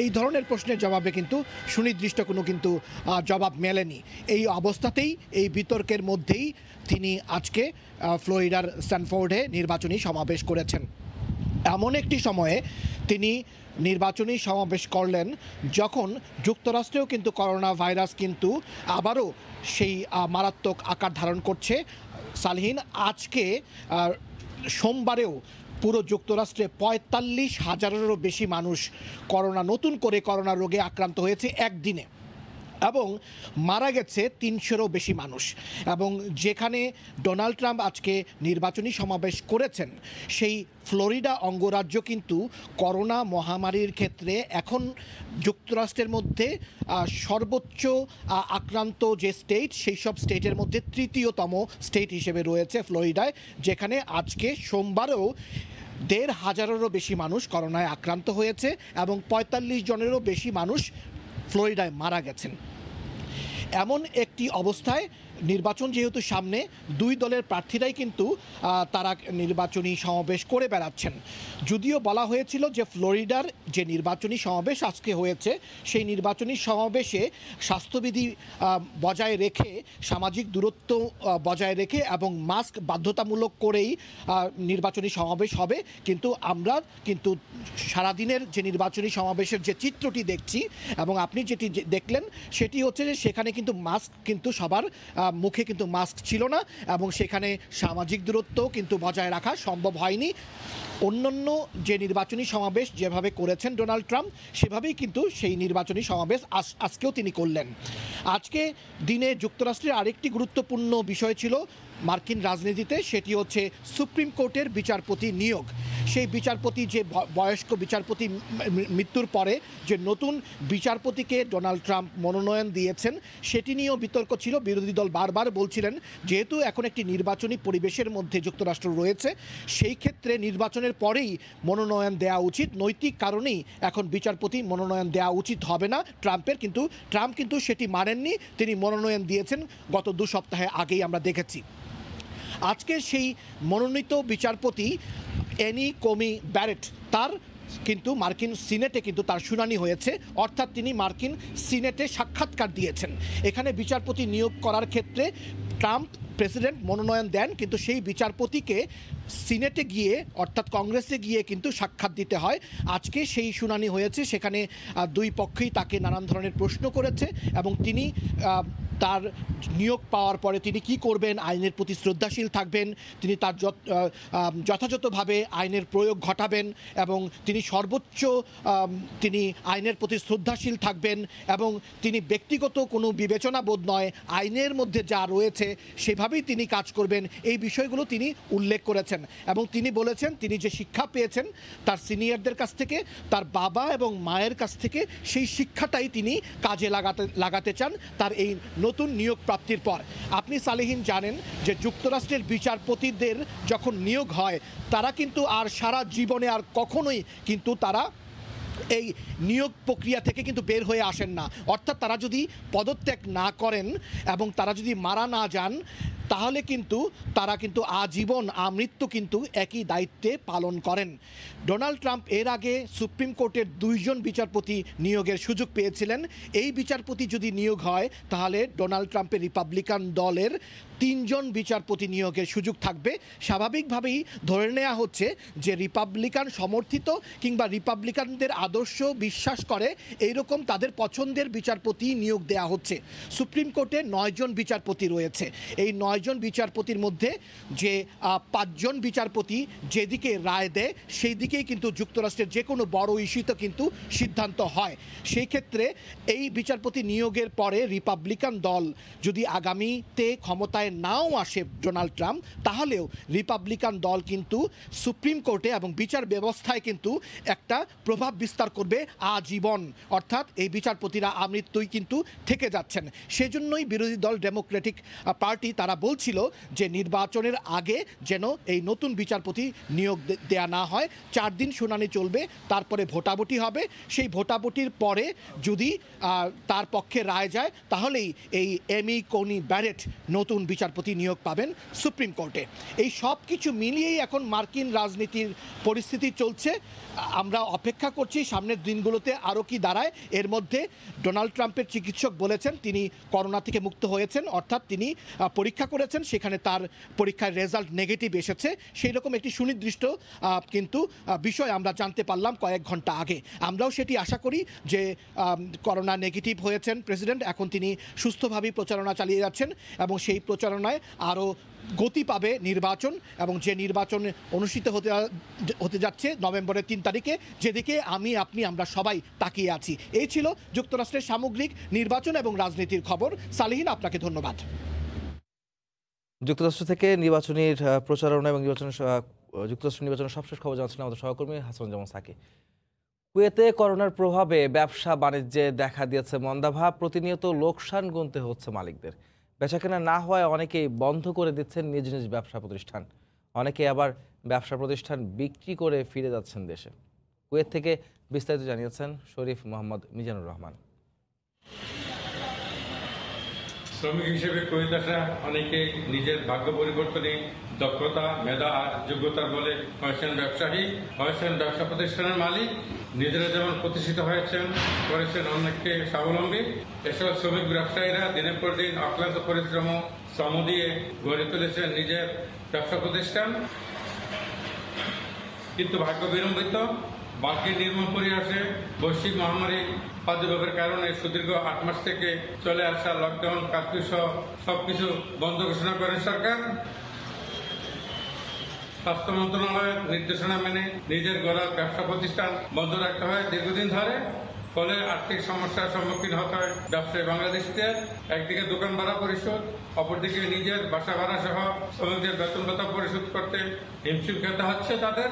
এই ধরনের প্রশ্নের জবাবে কিন্তু সুনির্দিষ্ট কোনো কিন্তু জবাব মেলেনি। এই অবস্থাতেই, এই বিতর্কের মধ্যেই তিনি আজকে ফ্লোরিডার স্ট্যানফোর্ডে নির্বাচনী সমাবেশ করেছেন। এমন একটি সময়ে তিনি নির্বাচনী সমাবেশ করলেন যখন যুক্তরাষ্ট্রেও কিন্তু করোনা ভাইরাস কিন্তু আবারও সেই মারাত্মক আকার ধারণ করছে। সালহীন, আজকে সোমবারেও পুরো যুক্তরাষ্ট্রে ৪৫,০০০-এরও বেশি মানুষ নতুন করে করোনা রোগে আক্রান্ত হয়েছে একদিনে এবং মারা গেছে ৩০০-এরও বেশি মানুষ। এবং যেখানে ডোনাল্ড ট্রাম্প আজকে নির্বাচনী সমাবেশ করেছেন সেই ফ্লোরিডা অঙ্গরাজ্য কিন্তু করোনা মহামারীর ক্ষেত্রে এখন যুক্তরাষ্ট্রের মধ্যে সর্বোচ্চ আক্রান্ত যে স্টেট, সেই সব স্টেটের মধ্যে ৩য়তম স্টেট হিসেবে রয়েছে ফ্লোরিডায়, যেখানে আজকে সোমবারেও ১৫০০-এরও বেশি মানুষ করোনায় আক্রান্ত হয়েছে এবং ৪৫ জনেরও বেশি মানুষ ফ্লোরিডায় মারা গেছেন। এমন একটি অবস্থায় নির্বাচন যেহেতু সামনে, দুই দলের প্রার্থীরাই কিন্তু তারা নির্বাচনী সমাবেশ করে বেড়াচ্ছেন। যদিও বলা হয়েছিল যে ফ্লোরিডার যে নির্বাচনী সমাবেশ আজকে হয়েছে, সেই নির্বাচনী সমাবেশে স্বাস্থ্যবিধি বজায় রেখে, সামাজিক দূরত্ব বজায় রেখে এবং মাস্ক বাধ্যতামূলক করেই নির্বাচনী সমাবেশ হবে। কিন্তু আমরা কিন্তু সারাদিনের যে নির্বাচনী সমাবেশের যে চিত্রটি দেখছি এবং আপনি যেটি দেখলেন সেটি হচ্ছে যে সেখানে কিন্তু মাস্ক কিন্তু সবার মুখে কিন্তু মাস্ক ছিল না এবং সেখানে সামাজিক দূরত্ব কিন্তু বজায় রাখা সম্ভব হয়নি। অন্যান্য যে নির্বাচনী সমাবেশ যেভাবে করেছেন ডোনাল্ড ট্রাম্প, সেভাবেই কিন্তু সেই নির্বাচনী সমাবেশ আজকেও তিনি করলেন। আজকে দিনে যুক্তরাষ্ট্রের আরেকটি গুরুত্বপূর্ণ বিষয় ছিল মার্কিন রাজনীতিতে, সেটি হচ্ছে সুপ্রিম কোর্টের বিচারপতি নিয়োগ। সেই বিচারপতি, যে বয়স্ক বিচারপতি মৃত্যুর পরে যে নতুন বিচারপতিকে ডোনাল্ড ট্রাম্প মনোনয়ন দিয়েছেন, সেটি নিয়েও বিতর্ক ছিল। বিরোধী দল বারবার বলছিলেন যেহেতু এখন একটি নির্বাচনী পরিবেশের মধ্যে যুক্তরাষ্ট্র রয়েছে, সেই ক্ষেত্রে নির্বাচনের পরেই মনোনয়ন দেওয়া উচিত, নৈতিক কারণেই এখন বিচারপতি মনোনয়ন দেওয়া উচিত হবে না ট্রাম্পের। কিন্তু ট্রাম্প কিন্তু সেটি মানেননি, তিনি মনোনয়ন দিয়েছেন গত 2 সপ্তাহে আগেই আমরা দেখেছি। আজকে সেই মনোনীত বিচারপতি অ্যানি কোমি ব্যারেট, তার কিন্তু মার্কিন সিনেটে কিন্তু তার শুনানি হয়েছে, অর্থাৎ তিনি মার্কিন সিনেটে সাক্ষাৎকার দিয়েছেন। এখানে বিচারপতি নিয়োগ করার ক্ষেত্রে ট্রাম্প প্রেসিডেন্ট মনোনয়ন দেন, কিন্তু সেই বিচারপতিকে সিনেটে গিয়ে অর্থাৎ কংগ্রেসে গিয়ে কিন্তু সাক্ষাৎ দিতে হয়। আজকে সেই শুনানি হয়েছে, সেখানে দুই পক্ষই তাকে নানান ধরনের প্রশ্ন করেছে এবং তিনি তার নিয়োগ পাওয়ার পরে তিনি কি করবেন, আইনের প্রতি শ্রদ্ধাশীল থাকবেন, তিনি তার যথাযথভাবে আইনের প্রয়োগ ঘটাবেন এবং তিনি সর্বোচ্চ তিনি আইনের প্রতি শ্রদ্ধাশীল থাকবেন এবং তিনি ব্যক্তিগত কোনো বিবেচনাবোধ নয়, আইনের মধ্যে যা রয়েছে সেভাবেই তিনি কাজ করবেন, এই বিষয়গুলো তিনি উল্লেখ করেছেন। এবং তিনি বলেছেন তিনি যে শিক্ষা পেয়েছেন তার সিনিয়রদের কাছ থেকে, তার বাবা এবং মায়ের কাছ থেকে, সেই শিক্ষাটাই তিনি কাজে লাগাতে চান তার এই নতুন নিয়োগ প্রাপ্তির পর। আপনি সালেহীন জানেন যে যুক্তরাষ্ট্রের বিচারপতিদের যখন নিয়োগ হয়, তারা কিন্তু আর সারা জীবনে আর কখনোই কিন্তু তারা এই নিয়োগ প্রক্রিয়া থেকে কিন্তু বের হয়ে আসেন না। অর্থাৎ তারা যদি পদত্যাগ না করেন এবং তারা যদি মারা না যান, তাহলে কিন্তু তারা কিন্তু আজীবন আমৃত্যু কিন্তু একই দায়িত্বে পালন করেন। ডোনাল্ড ট্রাম্প এর আগে সুপ্রিম কোর্টের 2 জন বিচারপতি নিয়োগের সুযোগ পেয়েছিলেন। এই বিচারপতি যদি নিয়োগ হয়, তাহলে ডোনাল্ড ট্রাম্পের রিপাবলিকান দলের 3 জন বিচারপতি নিয়োগের সুযোগ থাকবে। স্বাভাবিকভাবেই ধরে নেওয়া হচ্ছে যে রিপাবলিকান সমর্থিত কিংবা রিপাবলিকানদের আদর্শ বিশ্বাস করে এইরকম তাদের পছন্দের বিচারপতি নিয়োগ দেওয়া হচ্ছে। সুপ্রিম কোর্টে 9 জন বিচারপতি রয়েছে। এই 9 জন বিচারপতির মধ্যে যে 5 জন বিচারপতি যেদিকে রায় দেয়, সেই দিকেই কিন্তু যুক্তরাষ্ট্রের যে কোনো বড় ইস্যুতে কিন্তু সিদ্ধান্ত হয়। সেই ক্ষেত্রে এই বিচারপতি নিয়োগের পরে রিপাবলিকান দল যদি আগামীতে ক্ষমতায় নাও আসে ডোনাল্ড ট্রাম্প, তাহলেও রিপাবলিকান দল কিন্তু সুপ্রিম কোর্টে এবং বিচার ব্যবস্থায় কিন্তু একটা প্রভাব বিস্তার করবে আজীবন। অর্থাৎ এই বিচারপতিরা আমৃত্যুই কিন্তু থেকে যাচ্ছেন। সেজন্যই বিরোধী দল ডেমোক্রেটিক পার্টি তারা বলছিল যে নির্বাচনের আগে যেন এই নতুন বিচারপতি নিয়োগ দেয়া না হয়। 4 দিন শুনানি চলবে, তারপরে ভোটাভুটি হবে। সেই ভোটাভুটির পরে যদি তার পক্ষে রায় যায়, তাহলেই এই এমি কোনি ব্যারেট নতুন বিচারপতি নিয়োগ পাবেন সুপ্রিম কোর্টে। এই সব কিছু মিলিয়েই এখন মার্কিন রাজনীতির পরিস্থিতি চলছে। আমরা অপেক্ষা করছি সামনের দিনগুলোতে আরও কি দাঁড়ায়। এর মধ্যে ডোনাল্ড ট্রাম্পের চিকিৎসক বলেছেন তিনি করোনা থেকে মুক্ত হয়েছেন, অর্থাৎ তিনি পরীক্ষা করেছেন, সেখানে তার পরীক্ষার রেজাল্ট নেগেটিভ এসেছে। সেই রকম একটি সুনির্দিষ্ট কিন্তু বিষয় আমরা জানতে পারলাম কয়েক ঘন্টা আগে। আমরাও সেটি আশা করি যে করোনা নেগেটিভ হয়েছেন প্রেসিডেন্ট, এখন তিনি সুস্থভাবেই প্রচারণা চালিয়ে যাচ্ছেন এবং সেই প্রচারণায় আরও গতি পাবে নির্বাচন, এবং যে নির্বাচন অনুষ্ঠিত হতে যাচ্ছে নভেম্বরের 3 তারিখে, যেদিকে আমরা সবাই তাকিয়ে আছি। এই ছিল যুক্তরাষ্ট্রের সামগ্রিক নির্বাচন এবং রাজনীতির খবর। সালেহীন, আপনাকে ধন্যবাদ। যুক্তরাষ্ট্র থেকে নির্বাচনের প্রচারণা এবং যুক্তরাষ্ট্র নির্বাচনের সবশেষ খবর জানাচ্ছেন আমাদের সহকর্মী হাসানুজ্জামান সাকি। কুয়েতে করোনার প্রভাবে ব্যবসা বাণিজ্যে দেখা দিয়েছে মন্দাভাব, প্রতিনিয়ত লোকসান গুনতে হচ্ছে মালিকদের। বেচাকেনা না হওয়ায় অনেকেই বন্ধ করে দিচ্ছেন নিজ নিজ ব্যবসা প্রতিষ্ঠান, অনেকে আবার ব্যবসা প্রতিষ্ঠান বিক্রি করে ফিরে যাচ্ছেন দেশে। কুয়েত থেকে বিস্তারিত জানিয়েছেন শরীফ মোহাম্মদ মিজানুর রহমান। শ্রমিক হিসেবে কুয়েত আসা অনেকে নিজের ভাগ্য পরিবর্তনে দক্ষতা, মেধা আর যোগ্যতার বলে হয়েছেন ব্যবসায়ী, হয়েছেন ব্যবসা প্রতিষ্ঠানের মালিক, নিজেরা যেমন প্রতিষ্ঠিত হয়েছেন, করেছেন অনেককে স্বাবলম্বী। এসব শ্রমিক ব্যবসায়ীরা দিনের পর দিন অক্লান্ত পরিশ্রম শ্রম দিয়ে গড়ে তুলেছেন নিজের ব্যবসা প্রতিষ্ঠান। কিন্তু ভাগ্য বিড়ম্বিত, বাকি নির্মম পরিহাসে বৈশ্বিক মহামারী প্রাদুর্ভাবের কারণে সুদীর্ঘ 8 মাস থেকে চলে আসা লকডাউন, কার্ফিউ সহ সবকিছু বন্ধ ঘোষণা করেন সরকার। স্বাস্থ্য মন্ত্রণালয়ের নির্দেশনা মেনে নিজের গড়া ব্যবসা প্রতিষ্ঠান বন্ধ রাখতে হয় দীর্ঘদিন ধরে। ফলে আর্থিক সমস্যার সম্মুখীন হতে হয় ব্যবসায়ী বাংলাদেশিদের। একদিকে দোকান ভাড়া পরিশোধ, অপরদিকে নিজের বাসা ভাড়া সহ শ্রমিকদের বেতন ভাতা পরিশোধ করতে হিমশিম খেতে হচ্ছে তাদের।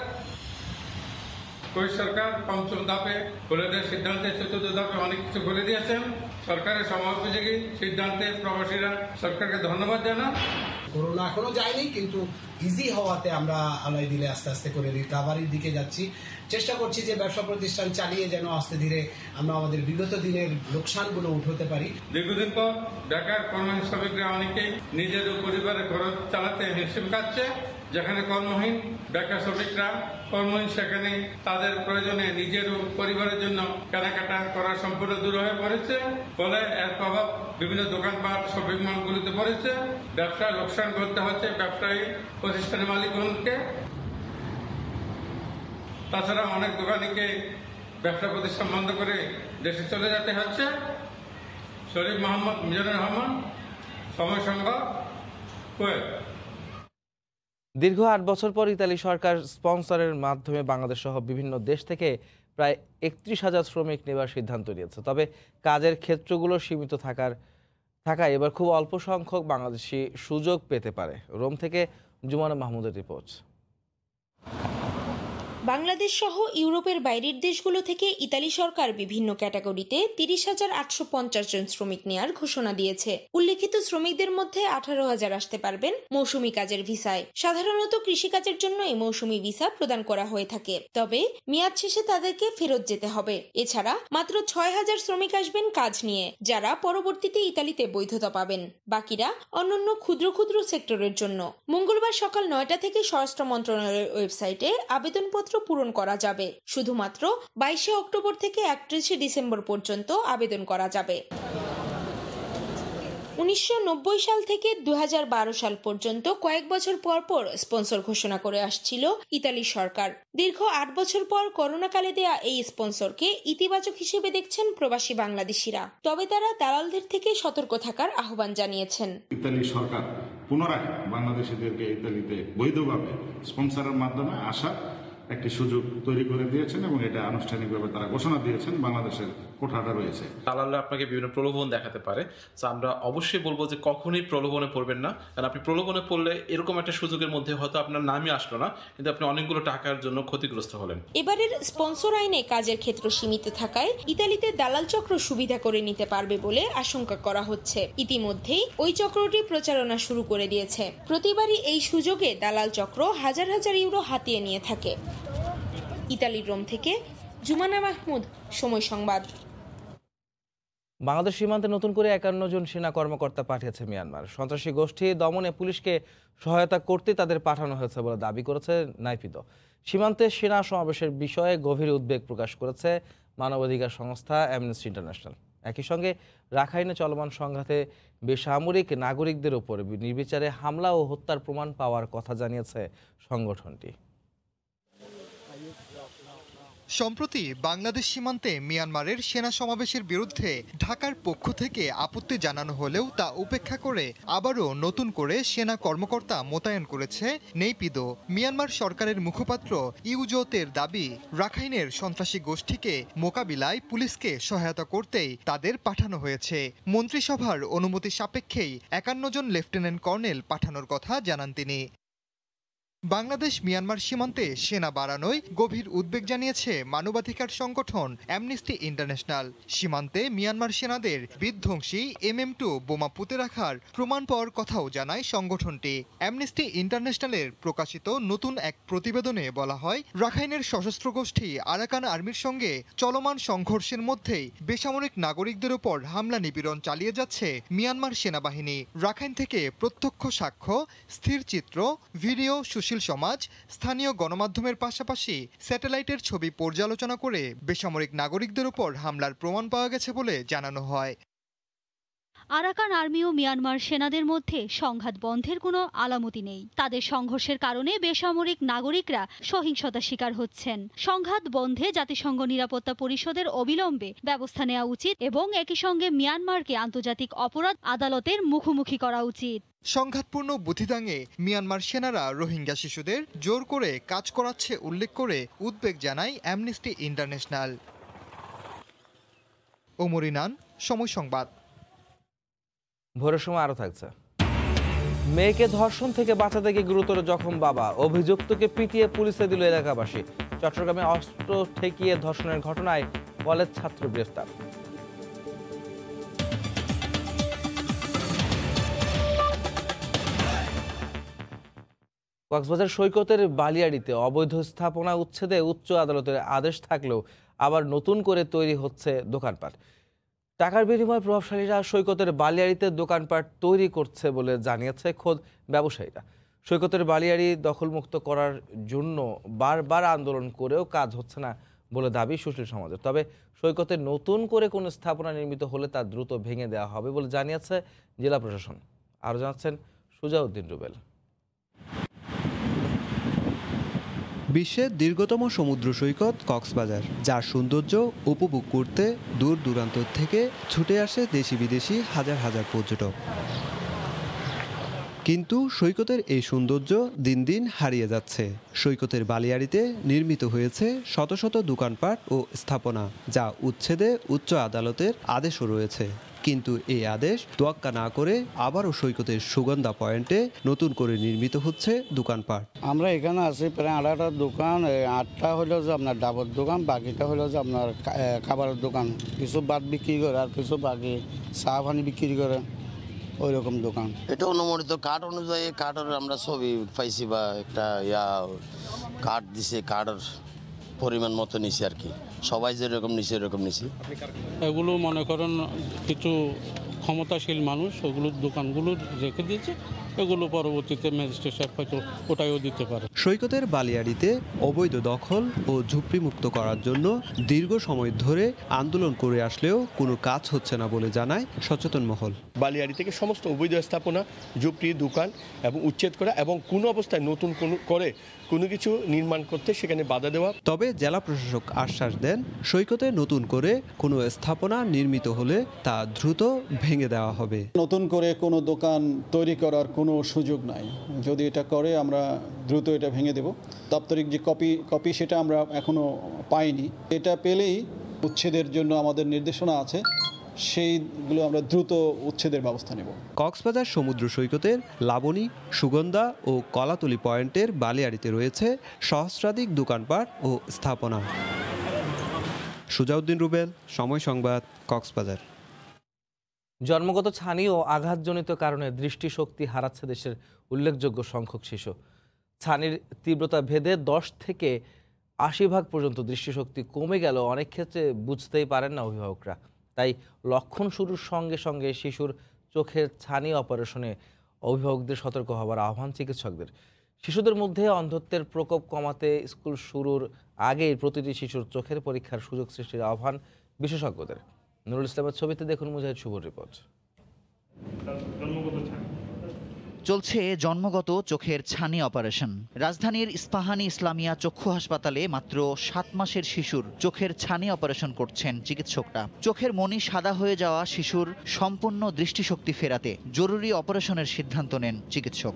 কুয়েত সরকার পঞ্চম ধাপে খুলে দেওয়ার সিদ্ধান্তে চতুর্থ ধাপে অনেক কিছু খুলে দিয়েছেন। সরকারের সময়োপযোগী সিদ্ধান্তে প্রবাসীরা সরকারকে ধন্যবাদ জানান। করোনা এখনো যায়নি, কিন্তু ইজি হওয়াতে আমরা আলাই দিলে আস্তে আস্তে করে রিকাভারির দিকে যাচ্ছি। চেষ্টা করছি যে ব্যবসা প্রতিষ্ঠান চালিয়ে যেন আস্তে ধীরে আমরা আমাদের বিগত দিনের লোকসানগুলো উঠাতে পারি। দীর্ঘদিন পর বেকার কর্মহীন শ্রমিকরা অনেকেই নিজের ও পরিবারের খরচ চালাতে হিমশিম খাচ্ছে। যেখানে কর্মহীন বেকার শ্রমিকরা কর্মহীন, সেখানে তাদের প্রয়োজনে নিজের ও পরিবারের জন্য কেনাকাটা করা সম্পূর্ণ দূর হয়ে পড়েছে। ফলে এর প্রভাব বিভিন্ন দোকানপাট, শপিং মলগুলিতে পড়েছে। ব্যবসায় লোকসান করতে হচ্ছে ব্যবসায়ী প্রতিষ্ঠানের মালিকগণকে। তাছাড়া অনেক দোকানিকে ব্যবসা প্রতিষ্ঠান বন্ধ করে দেশে চলে যেতে হচ্ছে। শরীফ মোহাম্মদ মিজানুর রহমান, সময় সংবাদ, কুয়েত। দীর্ঘ 8 বছর পর ইতালি সরকার স্পন্সরের মাধ্যমে বাংলাদেশ সহ বিভিন্ন দেশ থেকে প্রায় 31,000 শ্রমিক নেবার সিদ্ধান্ত নিয়েছে। তবে কাজের ক্ষেত্রগুলো সীমিত থাকায় এবার খুব অল্প সংখ্যক বাংলাদেশি সুযোগ পেতে পারে। রোম থেকে জুমানা মাহমুদের রিপোর্ট। বাংলাদেশ সহ ইউরোপের বাইরের দেশগুলো থেকে ইতালি সরকার বিভিন্ন ক্যাটাগরিতে 30,850 জন শ্রমিক নেয়ার ঘোষণা দিয়েছে। উল্লেখিত শ্রমিকদের মধ্যে 18,000 আসতে পারবেন মৌসুমী কাজের ভিসায়। সাধারণত কৃষিকাজের জন্য এই মৌসুমী ভিসা প্রদান করা হয়ে থাকে, তবে মেয়াদ শেষে তাদেরকে ফেরত যেতে হবে। এছাড়া মাত্র 6,000 শ্রমিক আসবেন কাজ নিয়ে, যারা পরবর্তীতে ইতালিতে বৈধতা পাবেন। বাকিরা অন্যান্য ক্ষুদ্র ক্ষুদ্র সেক্টরের জন্য। মঙ্গলবার সকাল 9টা থেকে স্বরাষ্ট্র মন্ত্রণালয়ের ওয়েবসাইটে আবেদনপত্র পূরণ করা যাবে। শুধুমাত্র 22শে অক্টোবর থেকে 31শে ডিসেম্বর পর্যন্ত আবেদন করা যাবে। 1990 সাল থেকে 2012 সাল পর্যন্ত কয়েক বছর পর পর স্পন্সর ঘোষণা করে আসছিল ইতালি সরকার। দীর্ঘ 8 বছর পর করোনাকালে দেয়া এই স্পন্সরকে ইতিবাচক হিসেবে দেখছেন প্রবাসী বাংলাদেশিরা। তবে তারা দালালদের থেকে সতর্ক থাকার আহ্বান জানিয়েছেন। ইতালি সরকার পুনরায় বাংলাদেশিদেরকে ইতালিতে বৈধভাবে স্পন্সরের মাধ্যমে আসা একটি সুযোগ তৈরি করে দিয়েছেন এবং এটা আনুষ্ঠানিকভাবে তারা ঘোষণা দিয়েছেন। বাংলাদেশের কোঠাটা রয়েছে। দালালরা আপনাকে বিভিন্ন প্রলোভন দেখাতে পারে, তো আমরা অবশ্যই বলবো যে কখনোই প্রলোভনে পড়বেন না। কারণ আপনি প্রলোভনে পড়লে এরকম একটা সুযোগের মধ্যে হয়তো আপনার নামই আসলো না, কিন্তু আপনি অনেকগুলো টাকার জন্য ক্ষতিগ্রস্ত হলেন। এবারের স্পন্সর আইনে কাজের ক্ষেত্র সীমিত থাকায় ইতালিতে দালাল চক্র সুবিধা করে নিতে পারবে বলে আশঙ্কা করা হচ্ছে। ইতিমধ্যেই ওই চক্রটি প্রচারণা শুরু করে দিয়েছে। প্রতিবারই এই সুযোগে দালাল চক্র হাজার হাজার ইউরো হাতিয়ে নিয়ে থাকে। ইতালির রোম থেকে জুমানা মাহমুদ, সময় সংবাদ। বাংলাদেশ সীমান্তে নতুন করে 51 জন সেনা কর্মকর্তা পাঠিয়েছে মিয়ানমার। সন্ত্রাসী গোষ্ঠী দমনে পুলিশকে সহায়তা করতে তাদের পাঠানো হয়েছে বলে দাবি করেছে নাইপিদো। সীমান্তে সেনা সমাবেশের বিষয়ে গভীর উদ্বেগ প্রকাশ করেছে মানবাধিকার সংস্থা অ্যামনেস্টি ইন্টারন্যাশনাল। একই সঙ্গে রাখাইনে চলমান সংঘাতে বেসামরিক নাগরিকদের ওপর নির্বিচারে হামলা ও হত্যার প্রমাণ পাওয়ার কথা জানিয়েছে সংগঠনটি। সম্প্রতি বাংলাদেশ সীমান্তে মিয়ানমারের সেনা সমাবেশের বিরুদ্ধে ঢাকার পক্ষ থেকে আপত্তি জানানো হলেও তা উপেক্ষা করে আবারও নতুন করে সেনা কর্মকর্তা মোতায়েন করেছে নেইপিদো। মিয়ানমার সরকারের মুখপাত্র ইউজোতের দাবি, রাখাইনের সন্ত্রাসী গোষ্ঠীকে মোকাবিলায় পুলিশকে সহায়তা করতেই তাদের পাঠানো হয়েছে। মন্ত্রিসভার অনুমতি সাপেক্ষেই 51 জন লেফটেন্যান্ট কর্নেল পাঠানোর কথা জানান তিনি। বাংলাদেশ মিয়ানমার সীমান্তে সেনা বাড়ানোয় গভীর উদ্বেগ জানিয়েছে মানবাধিকার সংগঠন অ্যামনেস্টি ইন্টারন্যাশনাল। সীমান্তে মিয়ানমার সেনাদের বিধ্বংসী MM2 বোমা পুঁতে রাখার প্রমাণপর কথাও জানায় সংগঠনটি। অ্যামনেস্টি ইন্টারন্যাশনালের প্রকাশিত নতুন এক প্রতিবেদনে বলা হয়, রাখাইনের সশস্ত্র গোষ্ঠী আরাকান আর্মির সঙ্গে চলমান সংঘর্ষের মধ্যেই বেসামরিক নাগরিকদের ওপর হামলা নিপীড়ন চালিয়ে যাচ্ছে মিয়ানমার সেনাবাহিনী। রাখাইন থেকে প্রত্যক্ষ সাক্ষ্য, স্থির চিত্র, ভিডিও, সুশীল সমাজ, স্থানীয় গণমাধ্যমের পাশাপাশি স্যাটেলাইটের ছবি পর্যালোচনা করে বেসামরিক নাগরিকদের উপর হামলার প্রমাণ পাওয়া গেছে বলে জানানো হয়। আরাকান আর্মি ও মিয়ানমার সেনাদের মধ্যে সংঘাত বন্ধের কোনো আলামতি নেই। তাদের সংঘর্ষের কারণে বেসামরিক নাগরিকরা সহিংসতার শিকার হচ্ছেন। সংঘাত বন্ধে জাতিসংঘ নিরাপত্তা পরিষদের অবিলম্বে ব্যবস্থা নেওয়া উচিত এবং একই সঙ্গে মিয়ানমারকে আন্তর্জাতিক অপরাধ আদালতের মুখোমুখি করা উচিত। সংঘাতপূর্ণ বুথিদাঙ্গে মিয়ানমার সেনারা রোহিঙ্গা শিশুদের জোর করে কাজ করাচ্ছে উল্লেখ করে উদ্বেগ জানায় অ্যামনেস্টি ইন্টারন্যাশনাল। ওমর ইনান, সময় সংবাদ। ভোরের সময় আরও থাকছে। মেয়েকে ধর্ষণ থেকে বাঁচাতে গিয়ে গুরুতর জখম বাবা, অভিযুক্তকে পিটিয়ে পুলিশে দিল এলাকাবাসী। চট্টগ্রামে অস্ত্র ঠেকিয়ে ধর্ষণের ঘটনায় কলেজ ছাত্র গ্রেফতার। কক্সবাজার সৈকতের বালিয়াড়িতে অবৈধ স্থাপনা উচ্ছেদে উচ্চ আদালতের আদেশ থাকলেও আবার নতুন করে তৈরি হচ্ছে দোকানপাট। টাকার বিনিময়ে প্রভাবশালীরা সৈকতের বালিয়াড়িতে দোকানপাট তৈরি করছে বলে জানিয়েছে খোদ ব্যবসায়ীরা। সৈকতের বালিয়াড়ি দখলমুক্ত করার জন্য বারবার আন্দোলন করেও কাজ হচ্ছে না বলে দাবি সুশীল সমাজের। তবে সৈকতে নতুন করে কোনো স্থাপনা নির্মিত হলে তা দ্রুত ভেঙে দেওয়া হবে বলে জানিয়েছে জেলা প্রশাসন। আরও জানাচ্ছেন সুজাউদ্দিন রুবেল। বিশ্বের দীর্ঘতম সমুদ্র সৈকত কক্সবাজার, যার সৌন্দর্য উপভোগ করতে দূর দূরান্ত থেকে ছুটে আসে দেশি বিদেশি হাজার হাজার পর্যটক। কিন্তু সৈকতের এই সৌন্দর্য দিন দিন হারিয়ে যাচ্ছে। সৈকতের বালিয়াড়িতে নির্মিত হয়েছে শত শত দোকানপাট ও স্থাপনা, যা উচ্ছেদে উচ্চ আদালতের আদেশও রয়েছে। কিন্তু এই আদেশ তোয়াক্কা না করে আবারও সৈকতের সুগন্ধা পয়েন্টে নতুন করে নির্মিত হচ্ছে দোকানপাট। আমরা এখানে আছি প্রায় 8টা দোকান, 8টা হলো যে আপনার ডাবের দোকান, বাকিটা হলো যে আপনার খাবারের দোকান। কিছু বাদ বিক্রি করে আর কিছু বাকি চা পানি বিক্রি করে, ওই রকম দোকান। এটা অনুমোদিত কার্ড অনুযায়ী কার্ডের আমরা ছবি পাইছি বা একটা কার্ড দিছে, কার্ডের পরিমাণ মতো নিছি আর কি। সবাই যেরকম নিছে এরকম নিছি। এগুলো মনে করেন কিছু ক্ষমতাশীল মানুষ ওগুলো দোকানগুলো রেখে দিয়েছে, এগুলো পরবর্তীতে ম্যাজিস্ট্রেট সাহেব হয়তো ওটাইও দিতে পারে। সৈকতের বালিয়াড়িতে অবৈধ দখল ও ঝুপড়িমুক্ত করার জন্য দীর্ঘ সময় ধরে আন্দোলন করে আসলেও কোনো কাজ হচ্ছে না বলে জানায় সচেতন মহল। বালিয়াড়ি থেকে সমস্ত অবৈধ স্থাপনা, ঝুপড়ি, দোকান এবং উচ্ছেদ করা এবং কোনো অবস্থায় নতুন কোনো কিছু নির্মাণ করতে সেখানে বাধা দেওয়া। তবে জেলা প্রশাসক আশ্বাস দেন, সৈকতে নতুন করে কোনো স্থাপনা নির্মিত হলে তা দ্রুত ভেঙে দেওয়া হবে। নতুন করে কোনো দোকান তৈরি করার কোনো সুযোগ নাই। যদি এটা করে আমরা দ্রুত এটা ভেঙে দেব। দাপ্তরিক যে কপি সেটা আমরা এখনো পাইনি। এটা পেলেই উচ্ছেদের জন্য আমাদের নির্দেশনা আছে, সেইগুলো আমরা দ্রুত উচ্ছেদের ব্যবস্থা নেব। কক্সবাজার সমুদ্র সৈকতের লাবণী, সুগন্ধা ও কলাতলি পয়েন্টের বালিয়াড়িতে রয়েছে সহস্রাধিক দোকানপাট ও স্থাপনা। সুজাউদ্দিন রুবেল, সময় সংবাদ, কক্সবাজার। জন্মগত ছানি ও আঘাতজনিত কারণে দৃষ্টিশক্তি হারাচ্ছে দেশের উল্লেখযোগ্য সংখ্যক শিশু। ছানির তীব্রতা ভেদে 10 থেকে 80% পর্যন্ত দৃষ্টিশক্তি কমে গেল অনেক ক্ষেত্রে বুঝতেই পারেন না অভিভাবকরা। তাই লক্ষণ শুরুর সঙ্গে সঙ্গে শিশুর চোখের ছানি অপারেশনে অভিভাবকদের সতর্ক হবার আহ্বান চিকিৎসকদের। শিশুদের মধ্যে অন্ধত্বের প্রকোপ কমাতে স্কুল শুরুর আগেই প্রতিটি শিশুর চোখের পরীক্ষার সুযোগ সৃষ্টির আহ্বান বিশেষজ্ঞদের। নুরুল ইসলামের ছবিতে দেখুন মুজাহিদ শুভর রিপোর্ট। চলছে জন্মগত চোখের ছানি অপারেশন। রাজধানীর ইস্পাহানি ইসলামিয়া চক্ষু হাসপাতালে মাত্র 7 মাসের শিশুর চোখের ছানি অপারেশন করছেন চিকিৎসকরা। চোখের মণি সাদা হয়ে যাওয়া শিশুর সম্পূর্ণ দৃষ্টিশক্তি ফেরাতে জরুরি অপারেশনের সিদ্ধান্ত নেন চিকিৎসক।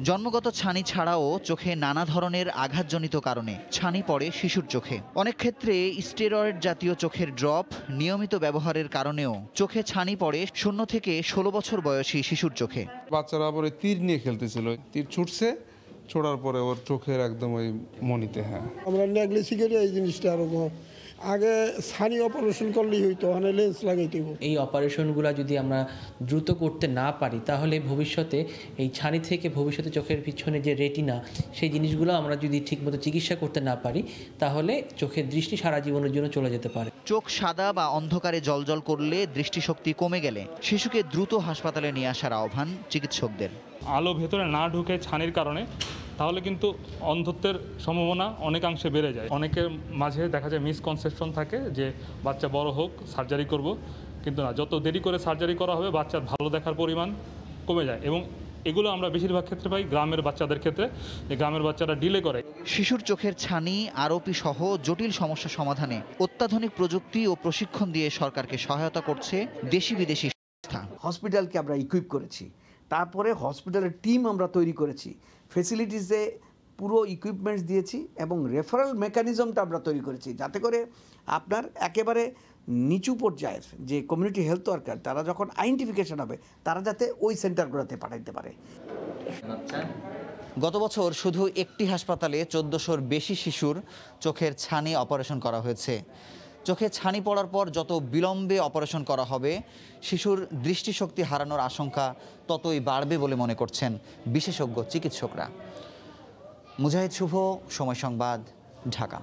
জন্মগত ছানি ছাড়াও চোখে নানা ধরনের আঘাতজনিত কারণে ছানি পড়ে শিশুর চোখে। অনেক ক্ষেত্রে স্টেরয়েড জাতীয় চোখের ড্রপ নিয়মিত ব্যবহারের কারণেও চোখে ছানি পড়ে 0 থেকে 16 বছর বয়সী শিশুর চোখে। বাচ্চারা পরে তীর নিয়ে খেলতেছিল, তীর ছুটছে, ছোড়ার পরে ওর চোখের একদম ওই মনিতে। হ্যাঁ, আমরা নেগলেসি করি এই জিনিসটা আরো আগে ছানি অপারেশন করলেই হইতো, মানে লেন্স লাগাইতে। এই অপারেশনগুলো যদি আমরা দ্রুত করতে না পারি তাহলে ভবিষ্যতে এই ছানি থেকে ভবিষ্যতে চোখের পিছনে যে রেটিনা সেই জিনিসগুলো আমরা যদি ঠিকমতো চিকিৎসা করতে না পারি তাহলে চোখের দৃষ্টি সারা জীবনের জন্য চলে যেতে পারে। চোখ সাদা বা অন্ধকারে জ্বলজ্বল করলে দৃষ্টিশক্তি কমে গেলে শিশুকে দ্রুত হাসপাতালে নিয়ে আসার আহ্বান চিকিৎসকদের। আলো ভেতরে না ঢুকে ছানির কারণে তাহলে কিন্তু অন্ধত্বের সম্ভাবনা অনেকাংশে বেড়ে যায়। অনেকের মাঝে দেখা যায় মিসকনসেপশন থাকে যে বাচ্চা বড় হোক সার্জারি করব, কিন্তু না, যত দেরি করে সার্জারি করা হবে বাচ্চার ভালো দেখার পরিমাণ কমে যায়। এবং এগুলো আমরা বেশিরভাগ ক্ষেত্রে পাই গ্রামের বাচ্চাদের ক্ষেত্রে, যে গ্রামের বাচ্চারা ডিলে করে। শিশুর চোখের ছানি, আরোপি সহ জটিল সমস্যা সমাধানে অত্যাধুনিক প্রযুক্তি ও প্রশিক্ষণ দিয়ে সরকারকে সহায়তা করছে দেশি বিদেশি সংস্থা। হসপিটালকে আমরা ইকুইপ করেছি, তারপরে হসপিটালের টিম আমরা তৈরি করেছি, ফেসিলিটিসে পুরো ইকুইপমেন্টস দিয়েছি এবং রেফারেল মেকানিজমটা আমরা তৈরি করেছি যাতে করে আপনার একেবারে নিচু পর্যায়ের যে কমিউনিটি হেলথ ওয়ার্কার তারা যখন আইডেন্টিফিকেশন হবে তারা যাতে ওই সেন্টারগুলোতে পাঠাইতে পারে। গত বছর শুধু একটি হাসপাতালে 1400-র বেশি শিশুর চোখের ছানি অপারেশন করা হয়েছে। চোখে ছানি পড়ার পর যত বিলম্বে অপারেশন করা হবে শিশুর দৃষ্টিশক্তি হারানোর আশঙ্কা ততই বাড়বে বলে মনে করছেন বিশেষজ্ঞ চিকিৎসকরা। মুজাহিদ শুভ, সময় সংবাদ, ঢাকা।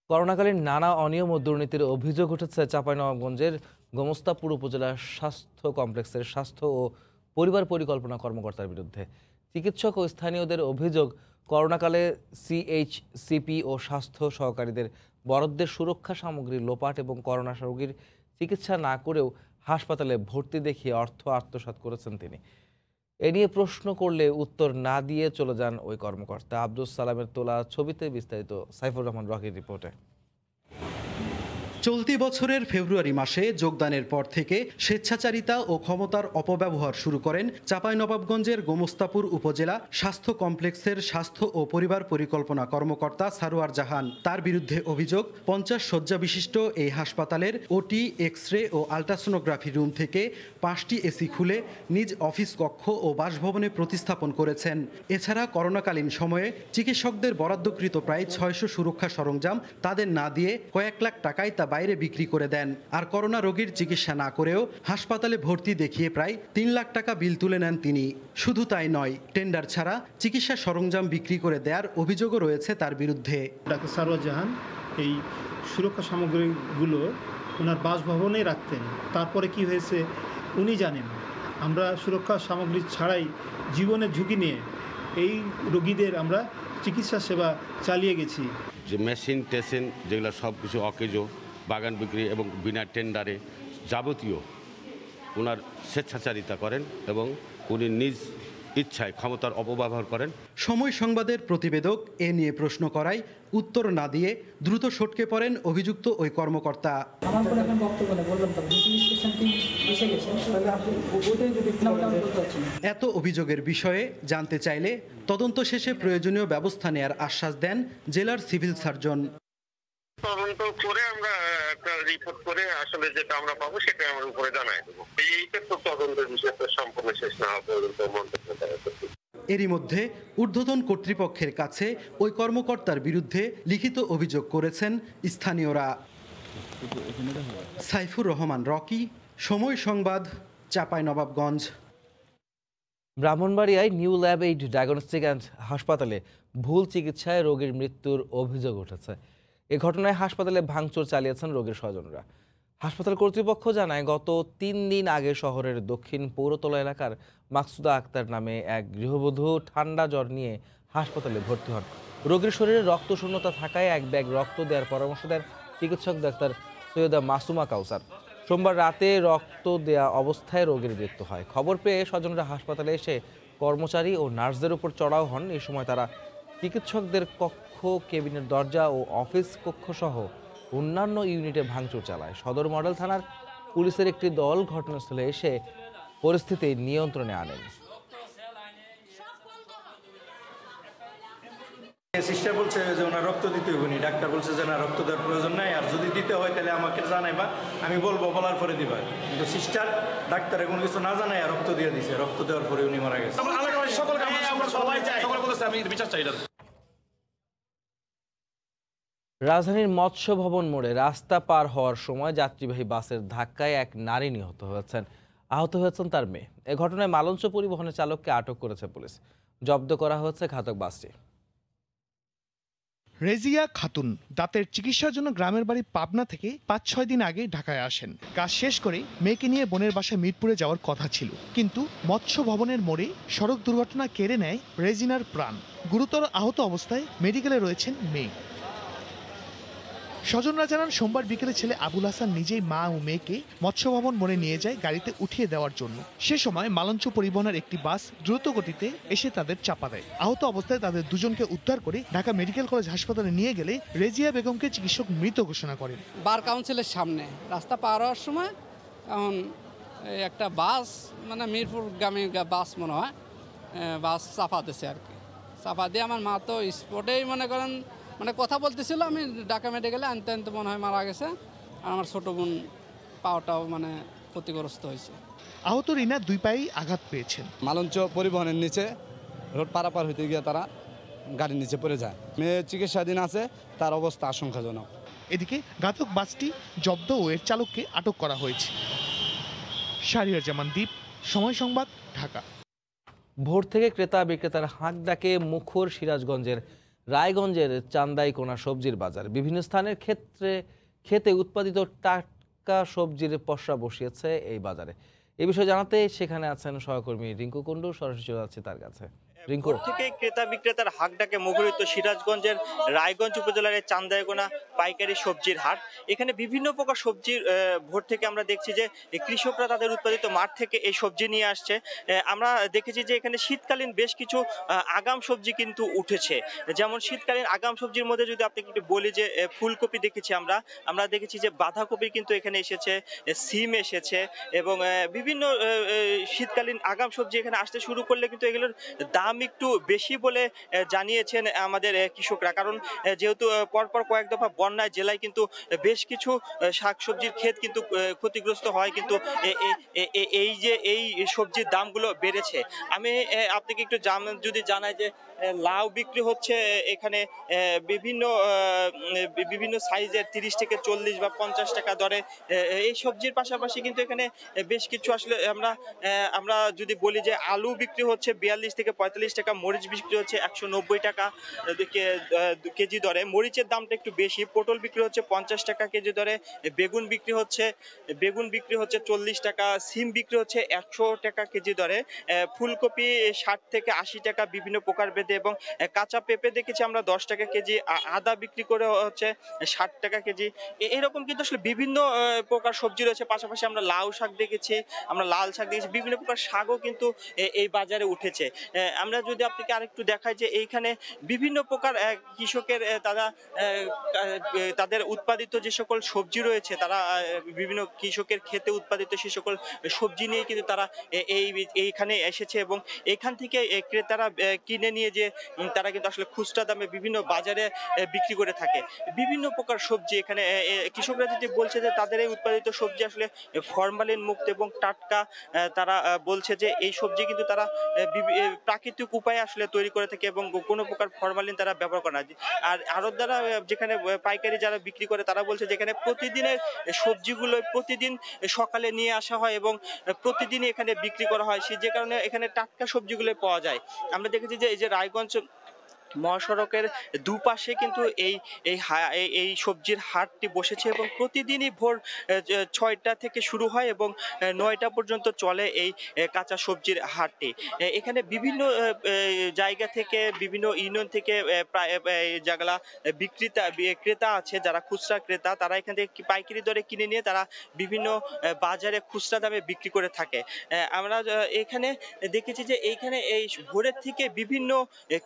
করোনাকালীন নানা অনিয়ম ও দুর্নীতির অভিযোগ উঠেছে চাঁপাইনবাবগঞ্জের গোমস্তাপুর উপজেলা স্বাস্থ্য কমপ্লেক্সের স্বাস্থ্য ও পরিবার পরিকল্পনা কর্মকর্তার বিরুদ্ধে। চিকিৎসক ও স্থানীয়দের অভিযোগ, করোনাকালে সিএইচসিপি ও স্বাস্থ্য সহকারীদের বরাদ্দের সুরক্ষা সামগ্রী লোপাট এবং করোনা রোগীর চিকিৎসা না করেও হাসপাতালে ভর্তি দেখিয়ে অর্থ আত্মসাৎ করেছেন তিনি। এ নিয়ে প্রশ্ন করলে উত্তর না দিয়ে চলে যান ওই কর্মকর্তা। আব্দুস সালামের তোলা ছবিতে বিস্তারিত সাইফুর রহমান রকির রিপোর্টে। চলতি বছরের ফেব্রুয়ারি মাসে যোগদানের পর থেকে স্বেচ্ছাচারিতা ও ক্ষমতার অপব্যবহার শুরু করেন চাঁপাইনবাবগঞ্জের গোমস্তাপুর উপজেলা স্বাস্থ্য কমপ্লেক্সের স্বাস্থ্য ও পরিবার পরিকল্পনা কর্মকর্তা সারোয়ার জাহান। তার বিরুদ্ধে অভিযোগ, 50 শয্যা বিশিষ্ট এই হাসপাতালের ওটি, এক্স রে ও আলট্রাসোনোগ্রাফি রুম থেকে 5টি এসি খুলে নিজ অফিস কক্ষ ও বাসভবনে প্রতিস্থাপন করেছেন। এছাড়া করোনাকালীন সময়ে চিকিৎসকদের বরাদ্দকৃত প্রায় 600 সুরক্ষা সরঞ্জাম তাদের না দিয়ে কয়েক লাখ টাকায় তা বাইরে বিক্রি করে দেন। আর করোনা রোগীর চিকিৎসা না করেও হাসপাতালে ভর্তি দেখিয়ে প্রায় 3 লাখ টাকা বিল তুলে নেন তিনি। শুধু তাই নয়, টেন্ডার ছাড়া চিকিৎসা সরঞ্জাম বিক্রি করে দেওয়ার অভিযোগও রয়েছে তার বিরুদ্ধে। ডাক্তার সারোয়ার জাহান এই সুরক্ষা সামগ্রীগুলো ওনার বাসভবনেই রাখতেন। তারপরে কি হয়েছে উনি জানেন। আমরা সুরক্ষা সামগ্রী ছাড়াই জীবনের ঝুঁকি নিয়ে এই রোগীদের আমরা চিকিৎসা সেবা চালিয়ে গেছি। যে মেশিন টেশিন যেগুলো সব কিছু অকেজো, বাগান বিক্রি এবং বিনা টেন্ডারে যাবতীয় ওনার স্বেচ্ছাচারিতা করেন এবং উনি নিজ ইচ্ছায় ক্ষমতার অপব্যবহার করেন। সময় সংবাদের প্রতিবেদক এ নিয়ে প্রশ্ন করায় উত্তর না দিয়ে দ্রুত সটকে পড়েন অভিযুক্ত ওই কর্মকর্তা। এত অভিযোগের বিষয়ে জানতে চাইলে তদন্ত শেষে প্রয়োজনীয় ব্যবস্থা নেয়ার আশ্বাস দেন জেলার সিভিল সার্জন। তদন্ত করে আমরা একটা রিপোর্ট করে আসলে যেটা আমরা পাবো সেটা আমার উপরে জানাই দেবো। এইটা তো তদন্তের বিষয়টা সম্পূর্ণ শেষ না হওয়া পর্যন্ত মন্তব্য করা যাচ্ছে। এরই মধ্যে ঊর্ধ্বতন কর্তৃপক্ষের কাছে ওই কর্মকর্তার বিরুদ্ধে লিখিত অভিযোগ করেছেন স্থানীয়রা। সাইফুর রহমান রকি, সময় সংবাদ, চাঁপাইনবাবগঞ্জ। ব্রাহ্মণবাড়িয়ায় new lab aid diagnostic and হাসপাতালে ভুল চিকিৎসায় রোগীর মৃত্যুর অভিযোগ উঠেছে। এ ঘটনায় হাসপাতালে ভাঙচুর চালিয়েছেন রোগীর স্বজনরা। হাসপাতাল কর্তৃপক্ষ জানায়, গত 3 দিন আগে শহরের দক্ষিণ পৌরতলা এলাকার মাকসুদা আক্তার নামে এক গৃহবধূ ঠান্ডা জ্বর নিয়ে হাসপাতালে ভর্তি হন। রোগীর শরীরে রক্তশূন্যতা থাকায় এক ব্যাগ রক্ত দেওয়ার পরামর্শ দেন চিকিৎসক ডাক্তার সৈয়দা মাসুমা কাউসার। সোমবার রাতে রক্ত দেয়া অবস্থায় রোগীর মৃত্যু হয়। খবর পেয়ে স্বজনরা হাসপাতালে এসে কর্মচারী ও নার্সদের উপর চড়াও হন। এই সময় তারা চিকিৎসকদের কক্ষ, কেবিনের দরজা ও অফিস কক্ষ সহ অন্যান্য ইউনিটে ভাঙচুর চালায়। সদর মডেল থানার পুলিশের একটি দল ঘটনাস্থলে এসে পরিস্থিতি নিয়ন্ত্রণে আনেন। সিস্টার বলছে যে ওনার রক্ত দিতে হবে না, ডাক্তার বলছে যে না, রক্ত দেওয়ার প্রয়োজন নাই, আর যদি দিতে হয় তাহলে আমাকে জানাইবা, আমি বলবো, বলার পরে দিবা। কিন্তু সিস্টার ডাক্তারে কোনো কিছু না জানায় রক্ত দিয়ে দিছে, রক্ত দেওয়ার পরে উনি মারা গেছে। রাজধানীর মৎস্য ভবন মোড়ে রাস্তা পার হওয়ার সময় যাত্রীবাহী বাসের ধাক্কায় এক নারী নিহত হয়েছেন। আহত হয়েছেন তার মেয়ে। এ ঘটনায় মালঞ্চ পরিবহনের চালককে আটক করেছে পুলিশ। জব্দ করা হয়েছে ঘাতক বাসটি। রেজিয়া খাতুন দাঁতের চিকিৎসার জন্য গ্রামের বাড়ি পাবনা থেকে ৫-৬ দিন আগে ঢাকায় আসেন। কাজ শেষ করে মেয়েকে নিয়ে বোনের বাসায় মিরপুরে যাওয়ার কথা ছিল, কিন্তু মৎস্য ভবনের মোড়ে সড়ক দুর্ঘটনা কেড়ে নেয় রেজিনার প্রাণ। গুরুতর আহত অবস্থায় মেডিকেলে রয়েছেন মেয়ে। স্বজনরা জানান, সোমবার বিকেলে ছেলে আবুল হাসান নিজেই মা ও মেয়েকে মৎস্য ভবন মোড়ে নিয়ে যায় গাড়িতে উঠিয়ে দেওয়ার জন্য। সে সময় মালঞ্চ পরিবহনের একটি বাস দ্রুত গতিতে এসে তাদের চাপা দেয়। আহত অবস্থায় তাদের দুজনকে উদ্ধার করে ঢাকা মেডিকেল কলেজ হাসপাতালে নিয়ে গেলে রেজিয়া বেগমকে চিকিৎসক মৃত ঘোষণা করেন। বার কাউন্সিলের সামনে রাস্তা পার হওয়ার সময় এখন একটা বাস, মানে মিরপুরগামী বাস মনে হয়, বাস চাপা দিয়েছে আর কি। চাপা দিয়ে আমার মা তো স্পটেই মনে করেন মানে কথা বলতেছিল, আমি ঢাকা মেডিকেলে আনতে আনতে মনে হয় মারা গেছে। আর আমার ছোট বোন পাওয়াটাও মানে ক্ষতিগ্রস্ত হয়েছে। আহত রিনা দুই পায়েই আঘাত পেয়েছেন। মালঞ্চ পরিবহনের নিচে রোড পারাপার হইতে গিয়ে তারা গাড়ির নিচে পড়ে যায়। মেয়ে চিকিৎসাধীন আছে, তার অবস্থা আশঙ্কাজনক। এদিকে ঘাতক বাসটি জব্দ ও এর চালককে আটক করা হয়েছে। শাহরিয়ার জামান দ্বীপ, সময় সংবাদ, ঢাকা। ভোর থেকে ক্রেতা বিক্রেতার হাঁক ডাকে মুখর সিরাজগঞ্জের রায়গঞ্জের চান্দাইকোনা সবজির বাজার। বিভিন্ন স্থানের খেতে উৎপাদিত টাটকা সবজির পসরা বসিয়েছে এই বাজারে। এই বিষয়ে জানাতে সেখানে আছেন সহকর্মী রিঙ্কু কুন্ডু। সরাসরি চলে যাচ্ছে তার কাছে। ভোর থেকে ক্রেতা বিক্রেতার হাঁক ডাকে মুখরিত সিরাজগঞ্জের রায়গঞ্জ উপজেলার চান্দাইকোনা পাইকারি সবজির হাট। এখানে বিভিন্ন প্রকার সবজির ভোর থেকে আমরা দেখছি যে কৃষকরা তাদের উৎপাদিত মাঠ থেকে এই সবজি নিয়ে আসছে। আমরা দেখেছি যে এখানে শীতকালীন বেশ কিছু আগাম সবজি কিন্তু উঠেছে। যেমন শীতকালীন আগাম সবজির মধ্যে যদি আপনাকে একটু বলি যে ফুলকপি দেখেছি, আমরা দেখেছি যে বাঁধাকপি কিন্তু এখানে এসেছে, সিম এসেছে এবং বিভিন্ন শীতকালীন আগাম সবজি এখানে আসতে শুরু করলে কিন্তু এগুলোর দাম একটু বেশি বলে জানিয়েছেন আমাদের কৃষকরা। কারণ যেহেতু পরপর কয়েক দফা বন্যায় জেলায় কিন্তু বেশ কিছু শাকসবজির ক্ষেত কিন্তু ক্ষতিগ্রস্ত হয়, কিন্তু এই সবজির দামগুলো বেড়েছে। আমি আপনাকে একটু যদি জানাই যে লাউ বিক্রি হচ্ছে এখানে বিভিন্ন সাইজের 30 থেকে 40 বা 50 টাকা দরে এই সবজির পাশাপাশি কিন্তু এখানে বেশ কিছু আসলে আমরা যদি বলি যে আলু বিক্রি হচ্ছে 42 থেকে 45 টাকা, মরিচ বিক্রি হচ্ছে 190 টাকা কেজি দরে। মরিচের দামটা একটু বেশি। পটল বিক্রি হচ্ছে 50 টাকা কেজি দরে। বেগুন বিক্রি হচ্ছে 40 টাকা। সিম বিক্রি হচ্ছে 100 টাকা কেজি দরে। ফুলকপি 60 থেকে 80 টাকা বিভিন্ন প্রকার ভেদে, এবং কাঁচা পেঁপে দেখেছি আমরা 10 টাকা কেজি। আদা বিক্রি করে হচ্ছে 60 টাকা কেজি। এরকম কিন্তু আসলে বিভিন্ন প্রকার সবজি রয়েছে। পাশাপাশি আমরা লাউ শাক দেখেছি, আমরা লাল শাক দেখেছি, বিভিন্ন প্রকার শাকও কিন্তু এই বাজারে উঠেছে। আমরা যদি আপনাকে আরেকটু দেখাই যে এইখানে বিভিন্ন প্রকার কৃষকের তাদের উৎপাদিত যে সকল সবজি রয়েছে, তারা বিভিন্ন কৃষকের খেতে উৎপাদিত সে সকল সবজি নিয়ে কিন্তু তারা এইখানে এসেছে এবং এখান থেকে ক্রেতারা কিনে নিয়ে যে তারা কিন্তু আসলে খুচরা দামে বিভিন্ন বাজারে বিক্রি করে থাকে। বিভিন্ন প্রকার সবজি এখানে কৃষকরা যেটি বলছে যে তাদের এই উৎপাদিত সবজি আসলে ফরমালিন মুক্ত এবং টাটকা। তারা বলছে যে এই সবজি কিন্তু তারা প্রাকৃতিক উপায়ে আসলে তৈরি করে থাকে এবং কোনো প্রকার ফরমালিন তারা ব্যবহার করে না। আর আড়তদাররা যেখানে পাইকারি যারা বিক্রি করে তারা বলছে যেখানে প্রতিদিনের সবজিগুলো প্রতিদিন সকালে নিয়ে আসা হয় এবং প্রতিদিনই এখানে বিক্রি করা হয়, যে কারণে এখানে টাটকা সবজিগুলো পাওয়া যায়। আমরা দেখেছি যে এই যে রায়গঞ্জ মহাসড়কের দুপাশে কিন্তু এই সবজির হাটটি বসেছে এবং প্রতিদিনই ভোর 6টা থেকে শুরু হয় এবং 9টা পর্যন্ত চলে এই কাঁচা সবজির হাটটি। এখানে বিভিন্ন জায়গা থেকে, বিভিন্ন ইউনিয়ন থেকে যেগুলা ক্রেতা আছে, যারা খুচরা ক্রেতা, তারা এখান থেকে পাইকারি দরে কিনে নিয়ে তারা বিভিন্ন বাজারে খুচরা দামে বিক্রি করে থাকে। আমরা এখানে দেখেছি যে এইখানে এই ভোরের থেকে বিভিন্ন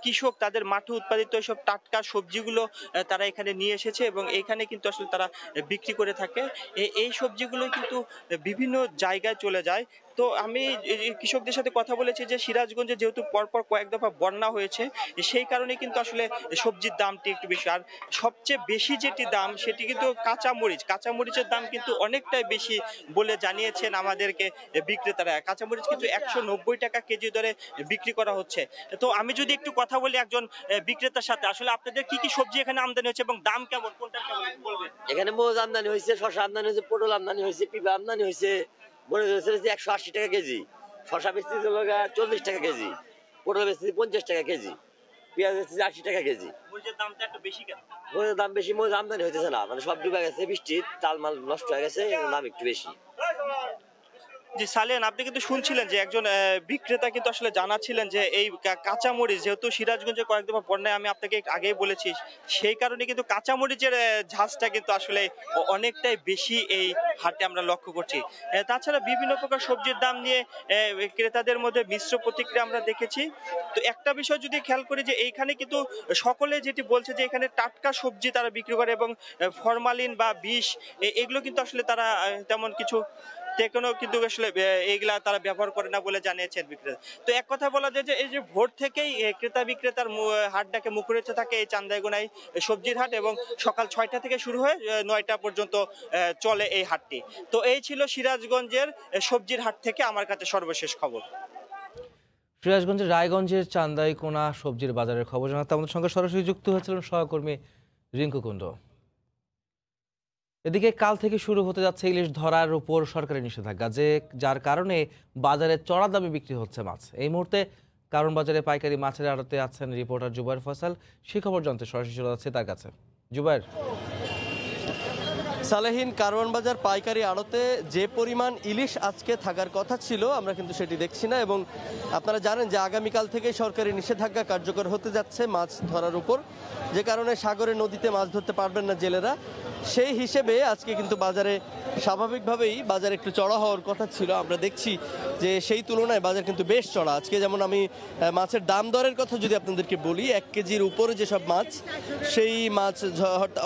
কৃষক তাদের মাঠে উৎপাদিত সব টাটকা সবজিগুলো তারা এখানে নিয়ে এসেছে এবং এখানে কিন্তু আসলে তারা বিক্রি করে থাকে। এই সবজিগুলো কিন্তু বিভিন্ন জায়গায় চলে যায়। তো আমি এই কৃষকদের সাথে কথা বলেছি যে সিরাজগঞ্জে যেহেতু পরপর কয়েক দফা বন্যা হয়েছে, সেই কারণে কিন্তু আসলে সবজির দামটি একটু বেশি। আর সবচেয়ে বেশি যেটি দাম সেটি কিন্তু কাঁচামরিচের দাম কিন্তু অনেকটাই বেশি বলে জানিয়েছেন আমাদেরকে বিক্রেতারা। কাঁচামরিচ কিন্তু 190 টাকা কেজি দরে বিক্রি করা হচ্ছে। তো আমি যদি একটু কথা বলি একজন বিক্রেতার সাথে, আসলে আপনাদের কি কি সবজি এখানে আমদানি হচ্ছে এবং দাম কেমন, কোনটা কেমন বলবেন? এখানে মোজ আমদানি হয়েছে, শসা আমদানি হয়েছে, পটল আমদানি হয়েছে, পিঁপা আমদানি হয়েছে। মরিচ হয়েছে 180 টাকা কেজি, শসা বেচতে 40 টাকা কেজি, পটল বেচতে 50 টাকা কেজি, পেঁয়াজ বেচতে 80 টাকা কেজি। মরিচের দামটা একটু বেশি কেন? মরিচের দাম বেশি, মরিচ আমদানি হইতেছে না, মানে সব ডুবে গেছে বৃষ্টির, চালমাল নষ্ট হয়ে গেছে, দাম একটু বেশি। জি সালেন, আপনি কিন্তু শুনছিলেন যে একজন বিক্রেতা কিন্তু আসলে জানাচ্ছিলেন যে এই কাঁচামরিচ যেহেতু সিরাজগঞ্জে কয়েক দফা বন্যায়, আমি আপনাকে আগেই বলেছি, সেই কারণে কিন্তু কাঁচামরিচের ঝাঁজটা কিন্তু আসলে অনেকটাই বেশি এই হাটে আমরা লক্ষ্য করছি। তাছাড়া বিভিন্ন প্রকার সবজির দাম নিয়ে ক্রেতাদের মধ্যে মিশ্র প্রতিক্রিয়া আমরা দেখেছি। তো একটা বিষয় যদি খেয়াল করি যে এইখানে কিন্তু সকলে যেটি বলছে যে এখানে টাটকা সবজি তারা বিক্রি করে এবং ফরমালিন বা বিষ এগুলো কিন্তু আসলে তারা তেমন কিছু কিন্তু আসলে এইগুলা তারা ব্যবহার করে না বলে জানিয়েছেন বিক্রেতা। তো এক কথা বলা যায় যে এই যে ভোর থেকেই ক্রেতা বিক্রেতার হাটটাকে মুখরিত থাকে এই চান্দাইগুনায় সবজির হাট, এবং সকাল 6টা থেকে শুরু হয়ে 9টা পর্যন্ত চলে এই হাটটি। তো এই ছিল সিরাজগঞ্জের সবজির হাট থেকে আমার কাছে সর্বশেষ খবর। সিরাজগঞ্জের রায়গঞ্জের চান্দাইকোনা সবজির বাজারের খবর জানাতে আমাদের সঙ্গে সরাসরি যুক্ত হয়েছিলেন সহকর্মী রিঙ্কু কুণ্ড। এদিকে কাল থেকে শুরু হতে যাচ্ছে ইলিশ ধরার উপর সরকারি নিষেধাজ্ঞা, যার কারণে বাজারে চড়া দামে বিক্রি হচ্ছে মাছ। এই মুহূর্তে কারণ বাজারে পাইকারি মাছের আড়তে আছেন রিপোর্টার জুবাইর ফয়সাল। সেই খবর জানতে সরাসরি চলে যাচ্ছে তার কাছে। জুবাইর। সালেহীন, কারওয়ান বাজার পাইকারি আড়তে যে পরিমাণ ইলিশ আজকে থাকার কথা ছিল আমরা কিন্তু সেটি দেখছি না, এবং আপনারা জানেন যে আগামীকাল থেকে সরকারি নিষেধাজ্ঞা কার্যকর হতে যাচ্ছে মাছ ধরার উপর, যে কারণে সাগরে নদীতে মাছ ধরতে পারবেন না জেলেরা। সেই হিসেবে আজকে কিন্তু বাজারে স্বাভাবিকভাবেই বাজার একটু চড়া হওয়ার কথা ছিল। আমরা দেখছি যে সেই তুলনায় বাজার কিন্তু বেশ চড়া আজকে। যেমন আমি মাছের দাম দরের কথা যদি আপনাদেরকে বলি, 1 কেজির উপরে যেসব মাছ, সেই মাছ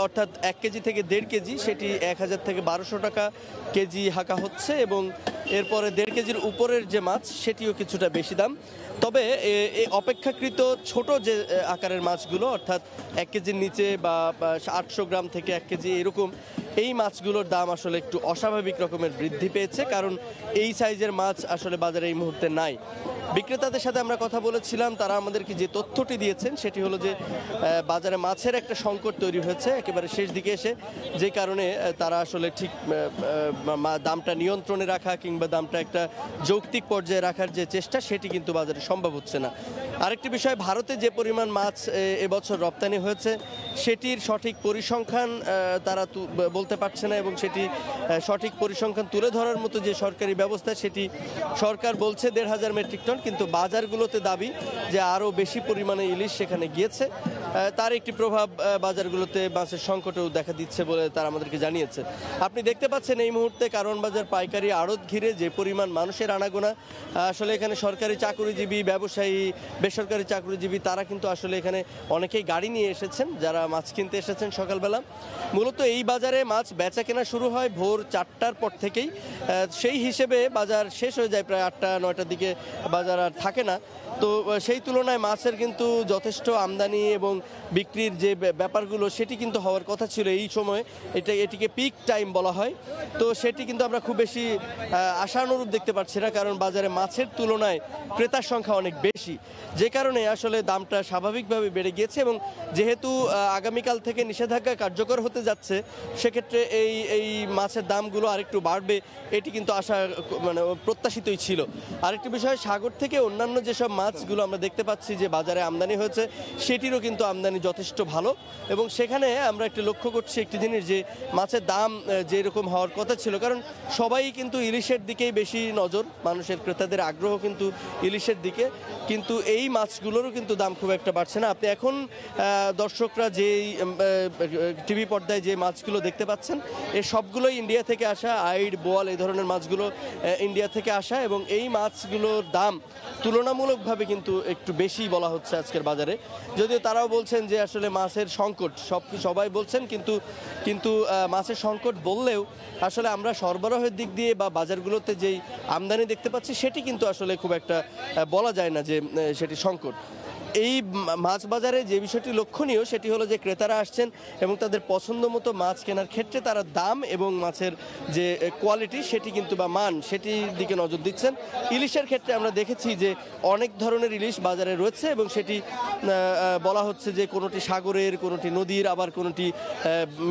অর্থাৎ 1 কেজি থেকে 1.5 কেজি সেটি 1000 থেকে 1200 টাকা কেজি হাঁকা হচ্ছে, এবং এরপরে 1.5 কেজির উপরের যে মাছ সেটিও কিছুটা বেশি দাম। তবে এই অপেক্ষাকৃত ছোট যে আকারের মাছগুলো, অর্থাৎ 1 কেজির নিচে বা 800 গ্রাম থেকে 1 কেজি এরকম, এই মাছগুলোর দাম আসলে একটু অস্বাভাবিক রকমের বৃদ্ধি পেয়েছে, কারণ এই সাইজের মাছ আসলে বাজারে এই মুহূর্তে নাই। বিক্রেতাদের সাথে আমরা কথা বলেছিলাম, তারা আমাদেরকে যে তথ্যটি দিয়েছেন সেটি হলো যে বাজারে মাছের একটা সংকট তৈরি হয়েছে একেবারে শেষ দিকে এসে, যে কারণে তারা আসলে ঠিক দামটা নিয়ন্ত্রণে রাখা কিংবা দামটা একটা যৌক্তিক পর্যায়ে রাখার যে চেষ্টা, সেটি কিন্তু বাজারে সম্ভব হচ্ছে না। আরেকটি বিষয়, ভারতে যে পরিমাণ মাছ এবছর রপ্তানি হয়েছে সেটির সঠিক পরিসংখ্যান তারা বলতে পারছে না, এবং সেটি সঠিক পরিসংখ্যান তুলে ধরার মতো যে সরকারি ব্যবস্থা, সেটি সরকার বলছে 1500 মেট্রিক টন, কিন্তু বাজারগুলোতে দাবি যে আরও বেশি পরিমাণে ইলিশ সেখানে গিয়েছে। তার একটি প্রভাব বাজারগুলোতে মাছের সংকটেও দেখা দিচ্ছে বলে তারা আমাদেরকে জানিয়েছে। আপনি দেখতে পাচ্ছেন এই মুহূর্তে কারওয়ান বাজার পাইকারি আড়ত ঘিরে যে পরিমাণ মানুষের আনাগোনা, আসলে এখানে সরকারি চাকুরিজীবী, ব্যবসায়ী, বেসরকারি চাকুরিজীবী, তারা কিন্তু আসলে এখানে অনেকেই গাড়ি নিয়ে এসেছেন যারা মাছ কিনতে এসেছেন সকালবেলা। মূলত এই বাজারে মাছ বেচা কেনা শুরু হয় ভোর 4টার পর থেকেই, সেই হিসেবে বাজার শেষ হয়ে যায় প্রায় 8টা-9টার দিকে, বাজার আর থাকে না। তো সেই তুলনায় মাছের কিন্তু যথেষ্ট আমদানি এবং বিক্রির যে ব্যাপারগুলো সেটি কিন্তু হওয়ার কথা ছিল এই সময়, এটিকে পিক টাইম বলা হয়। তো সেটি কিন্তু আমরা খুব বেশি আশানুরূপ দেখতে পাচ্ছি না, কারণ বাজারে মাছের তুলনায় ক্রেতার সংখ্যা অনেক বেশি, যে কারণে আসলে দামটা স্বাভাবিকভাবে বেড়ে গিয়েছে। এবং যেহেতু আগামীকাল থেকে নিষেধাজ্ঞা কার্যকর হতে যাচ্ছে, সেক্ষেত্রে এই মাছের দামগুলো আরেকটু বাড়বে, এটি কিন্তু আশা মানে প্রত্যাশিতই ছিল। আরেকটি বিষয়, সাগর থেকে অন্যান্য যেসব মাছগুলো আমরা দেখতে পাচ্ছি যে বাজারে আমদানি হয়েছে, সেটিরও কিন্তু আমদানি যথেষ্ট ভালো, এবং সেখানে আমরা একটু লক্ষ্য করছি একটি জিনিস, যে মাছের দাম যেরকম হওয়ার কথা ছিল, কারণ সবাই কিন্তু ইলিশের দিকেই বেশি নজর, মানুষের ক্রেতাদের আগ্রহ কিন্তু ইলিশের দিকে, কিন্তু এই মাছগুলোরও কিন্তু দাম খুব একটা বাড়ছে না। আপনি এখন দর্শকরা যেই টিভি পর্দায় যে মাছগুলো দেখতে পাচ্ছেন, এই সবগুলোই ইন্ডিয়া থেকে আসা, আইড়, বোয়াল, এই ধরনের মাছগুলো ইন্ডিয়া থেকে আসা, এবং এই মাছগুলোর দাম তুলনামূলকভাবে তুলনামূলকভাবে কিন্তু একটু বেশি বলা হচ্ছে আজকের বাজারে। যদিও তারাও বলছেন যে আসলে মাছের সংকট, সবাই বলছেন, কিন্তু মাছের সংকট বললেও আসলে আমরা সরবরাহের দিক দিয়ে বা বাজারগুলোতে যেই আমদানি দেখতে পাচ্ছি সেটি কিন্তু আসলে খুব একটা বলা যায় না যে সেটি সংকট। এই মাছ বাজারে যে বিষয়টি লক্ষণীয় সেটি হলো যে ক্রেতারা আসছেন এবং তাদের পছন্দ মতো মাছ কেনার ক্ষেত্রে তারা দাম এবং মাছের যে কোয়ালিটি সেটি কিন্তু বা মান সেটির দিকে নজর দিচ্ছেন। ইলিশের ক্ষেত্রে আমরা দেখেছি যে অনেক ধরনের ইলিশ বাজারে রয়েছে এবং সেটি বলা হচ্ছে যে কোনোটি সাগরের, কোনোটি নদীর, আবার কোনোটি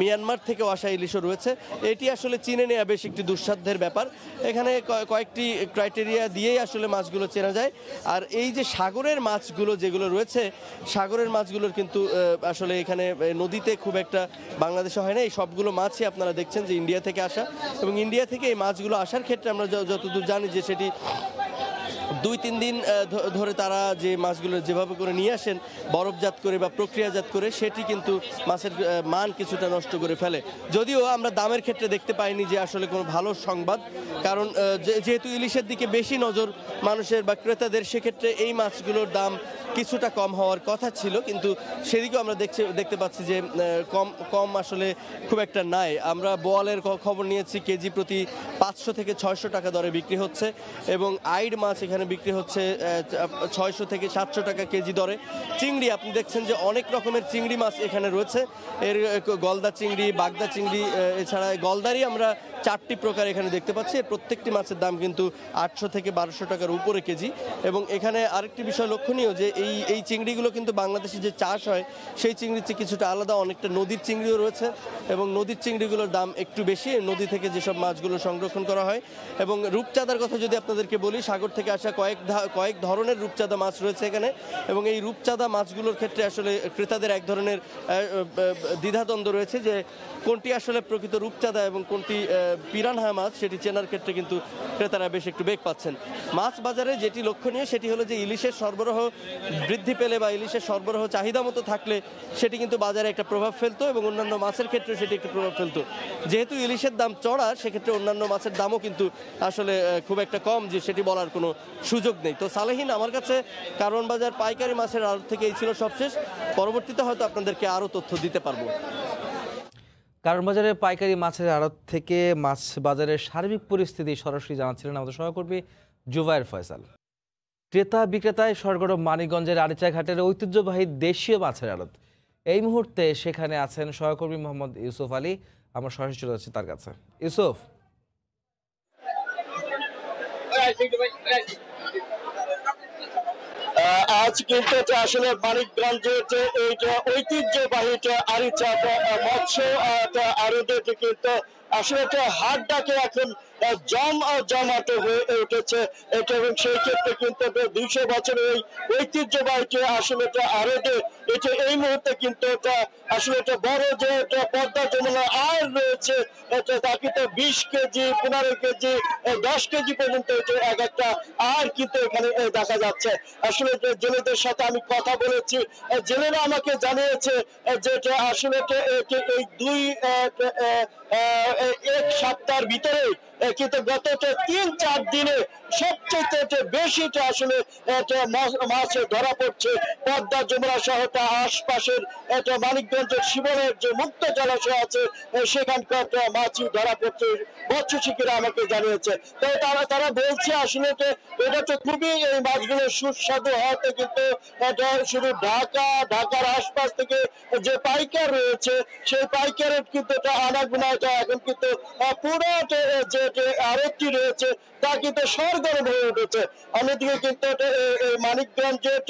মিয়ানমার থেকেও আসা ইলিশও রয়েছে। এটি আসলে চিনে নেওয়া বেশ একটি দুঃসাধ্যের ব্যাপার। এখানে কয়েকটি ক্রাইটেরিয়া দিয়েই আসলে মাছগুলো চেনা যায়। আর এই যে সাগরের মাছগুলো যেগুলো রয়েছে, সাগরের মাছগুলোর কিন্তু আসলে এখানে নদীতে খুব একটা বাংলাদেশে হয় না। এই সবগুলো মাছই আপনারা দেখছেন যে ইন্ডিয়া থেকে আসা, এবং ইন্ডিয়া থেকে এই মাছগুলো আসার ক্ষেত্রে আমরা যতদূর জানি যে সেটি 2-3 দিন ধরে তারা যে মাছগুলো যেভাবে করে নিয়ে আসেন বরফজাত করে বা প্রক্রিয়াজাত করে, সেটি কিন্তু মাছের মান কিছুটা নষ্ট করে ফেলে। যদিও আমরা দামের ক্ষেত্রে দেখতে পাইনি যে আসলে কোনো ভালো সংবাদ, কারণ যেহেতু ইলিশের দিকে বেশি নজর মানুষের বা ক্রেতাদের, সেক্ষেত্রে এই মাছগুলোর দাম কিছুটা কম হওয়ার কথা ছিল, কিন্তু সেদিকেও আমরা দেখতে পাচ্ছি যে কম আসলে খুব একটা নাই। আমরা বোয়ালের খবর নিয়েছি, কেজি প্রতি 500 থেকে 600 টাকা দরে বিক্রি হচ্ছে, এবং আইড মাছ এখানে বিক্রি হচ্ছে 600 থেকে 700 টাকা কেজি দরে। চিংড়ি আপনি দেখছেন যে অনেক রকমের চিংড়ি মাছ এখানে রয়েছে, এর গলদা চিংড়ি, বাগদা চিংড়ি, এছাড়া গলদারই আমরা 4টি প্রকার এখানে দেখতে পাচ্ছি। প্রত্যেকটি মাছের দাম কিন্তু 800 থেকে 1200 টাকার উপরে কেজি। এবং এখানে আরেকটি বিষয় লক্ষণীয় যে এই চিংড়িগুলো কিন্তু বাংলাদেশে যে চাষ হয় সেই চিংড়ির চেয়ে কিছুটা আলাদা, অনেকটা নদীর চিংড়িও রয়েছে, এবং নদীর চিংড়িগুলোর দাম একটু বেশি, নদী থেকে যেসব মাছগুলো সংরক্ষণ করা হয়। এবং রূপচাঁদার কথা যদি আপনাদেরকে বলি, সাগর থেকে আসা কয়েক ধরনের রূপচাঁদা মাছ রয়েছে এখানে, এবং এই রূপচাঁদা মাছগুলোর ক্ষেত্রে আসলে ক্রেতাদের এক ধরনের দ্বিধাদ্বন্দ্ব রয়েছে যে কোনটি আসলে প্রকৃত রূপচাঁদা এবং কোনটি পিরানহা মাছ, সেটি চেনার ক্ষেত্রে কিন্তু ক্রেতারা বেশ একটু বেগ পাচ্ছেন। মাছ বাজারে যেটি লক্ষণীয় সেটি হলো যে ইলিশের সরবরাহ বৃদ্ধি পেলে বা ইলিশের সরবরাহ চাহিদা মতো থাকলে সেটি কিন্তু বাজারে একটা প্রভাব ফেলতো, এবং অন্যান্য মাছের ক্ষেত্রে সেটি একটু প্রভাব ফেলতো। যেহেতু ইলিশের দাম চড়া, সেক্ষেত্রে অন্যান্য মাছের দামও কিন্তু আসলে খুব একটা কম যে সেটি বলার কোনো সুযোগ নেই। তো সালেহীন, আমার কাছে কারওয়ান বাজার পাইকারি মাছের আড়ত থেকে এই ছিল সবশেষ। পরবর্তীতে হয়তো আপনাদেরকে আরও তথ্য দিতে পারবো। কারওয়ান বাজারে পাইকারি মাছের আড়ত থেকে মাছ বাজারের সার্বিক পরিস্থিতি সরাসরি জানাচ্ছিলেন আমাদের সহকর্মী জুবায়ের ফয়সাল। ক্রেতা বিক্রেতায় সরগরম মানিকগঞ্জের আরিচা ঘাটের ঐতিহ্যবাহী দেশীয় মাছের আড়ত। এই মুহূর্তে সেখানে আছেন সহকর্মী মোহাম্মদ ইউসুফ আলী। আমরা সরাসরি চলে যাচ্ছি তার কাছে। ইউসুফ, আজ কিন্তু আসলে মানিকগঞ্জের যে ঐতিহ্যবাহী আরিচা মৎস্য আড়তে কিন্তু আসলে একটা হাট ডাকে এখন জমাতে হয়ে উঠেছে এটা, এবং সেই ক্ষেত্রে কিন্তু 200 বছরের এই ঐতিহ্যবাহী আসলে আড়তে এটা এই মুহূর্তে কিন্তু আসলে একটা বড় যে পদ্মা যমুনা আর রয়েছে, তা কিন্তু 20 কেজি, 15 কেজি, 10 কেজি পর্যন্ত এক একটা আর কিন্তু এখানে দেখা যাচ্ছে। আসলে জেলেদের সাথে আমি কথা বলেছি, জেলেরা আমাকে জানিয়েছে যে আসলে এই 1 সপ্তাহের ভিতরে কিন্তু গত 3-4 দিনে সবচেয়ে বেশিটা আসলে মাছ ধরা পড়ছে পদ্মা যমুনা সহ আশপাশের মানিকগঞ্জের শিবনের যে মুক্ত জলাশয় আছে সেখানকার মাছই ধরা পড়ছে, মৎস্যশিক্ষীরা আমাকে জানিয়েছে। তো তারা বলছে আসলে এটা তো খুবই এই মাছগুলো সুস্বাদু হওয়াতে কিন্তু শুধু ঢাকার আশপাশ থেকে যে পাইকার রয়েছে সেই পাইকারের কিন্তু আনাগোনা এখন কিন্তু পুরো যে আরেকটি রয়েছে তা কিন্তু সরগরম হয়ে উঠেছে। অন্যদিকে কিন্তু মানিকগঞ্জের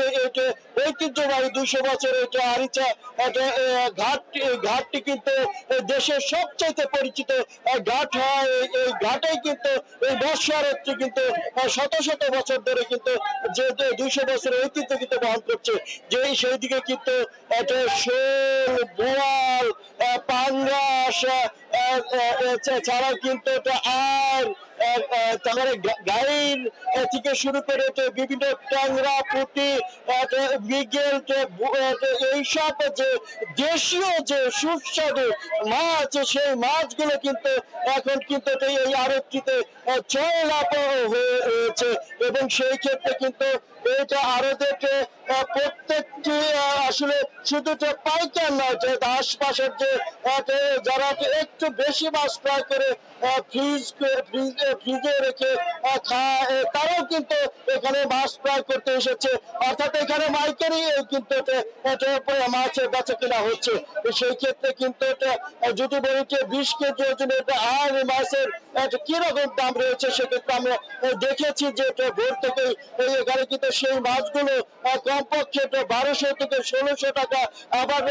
ঐতিহ্যবাহী 200 বছরের আরিচা ঘাটটি কিন্তু দেশের সবচাইতে পরিচিত ঘাট হয়। এই ঘাটেই কিন্তু এই মৎস্য কিন্তু শত শত বছর ধরে কিন্তু যে 200 বছরের ঐতিহ্য কিন্তু বহন করছে, যে সেই দিকে কিন্তু শোল, বোয়াল, পাঙ্গাস ছাড়াও কিন্তু আর তারপরে গাইন থেকে শুরু করে বিভিন্ন ট্যাংরা, পুঁটি, মৃগেল, এইসব যে দেশীয় যে সুস্বাদু মাছ, সেই মাছগুলো কিন্তু এখন কিন্তু এই আড়তটিতে জয়লাভ হয়েছে। এবং সেই ক্ষেত্রে কিন্তু এটা আড়তকে প্রত্যেকটি আসলে শুধু যে পাইকার নয়, যে আশপাশের যে যারা একটু বেশি মাছ ক্রয় করে ফ্রিজে রেখে খায়, তারাও কিন্তু এখানে মাছ ক্রয় করতে এসেছে। অর্থাৎ এখানে মাইকারি কিন্তু মাছের বেচা কেনা হচ্ছে। সেই ক্ষেত্রে কিন্তু যদি বলি যে 20 কেজি ওজনের আর মাছের কিরকম দাম রয়েছে, সেক্ষেত্রে আমরা দেখেছি যে ভোর থেকে এখানে কিন্তু সেই মাছগুলো কমপক্ষে 1200 থেকে 1600 টাকা, আবার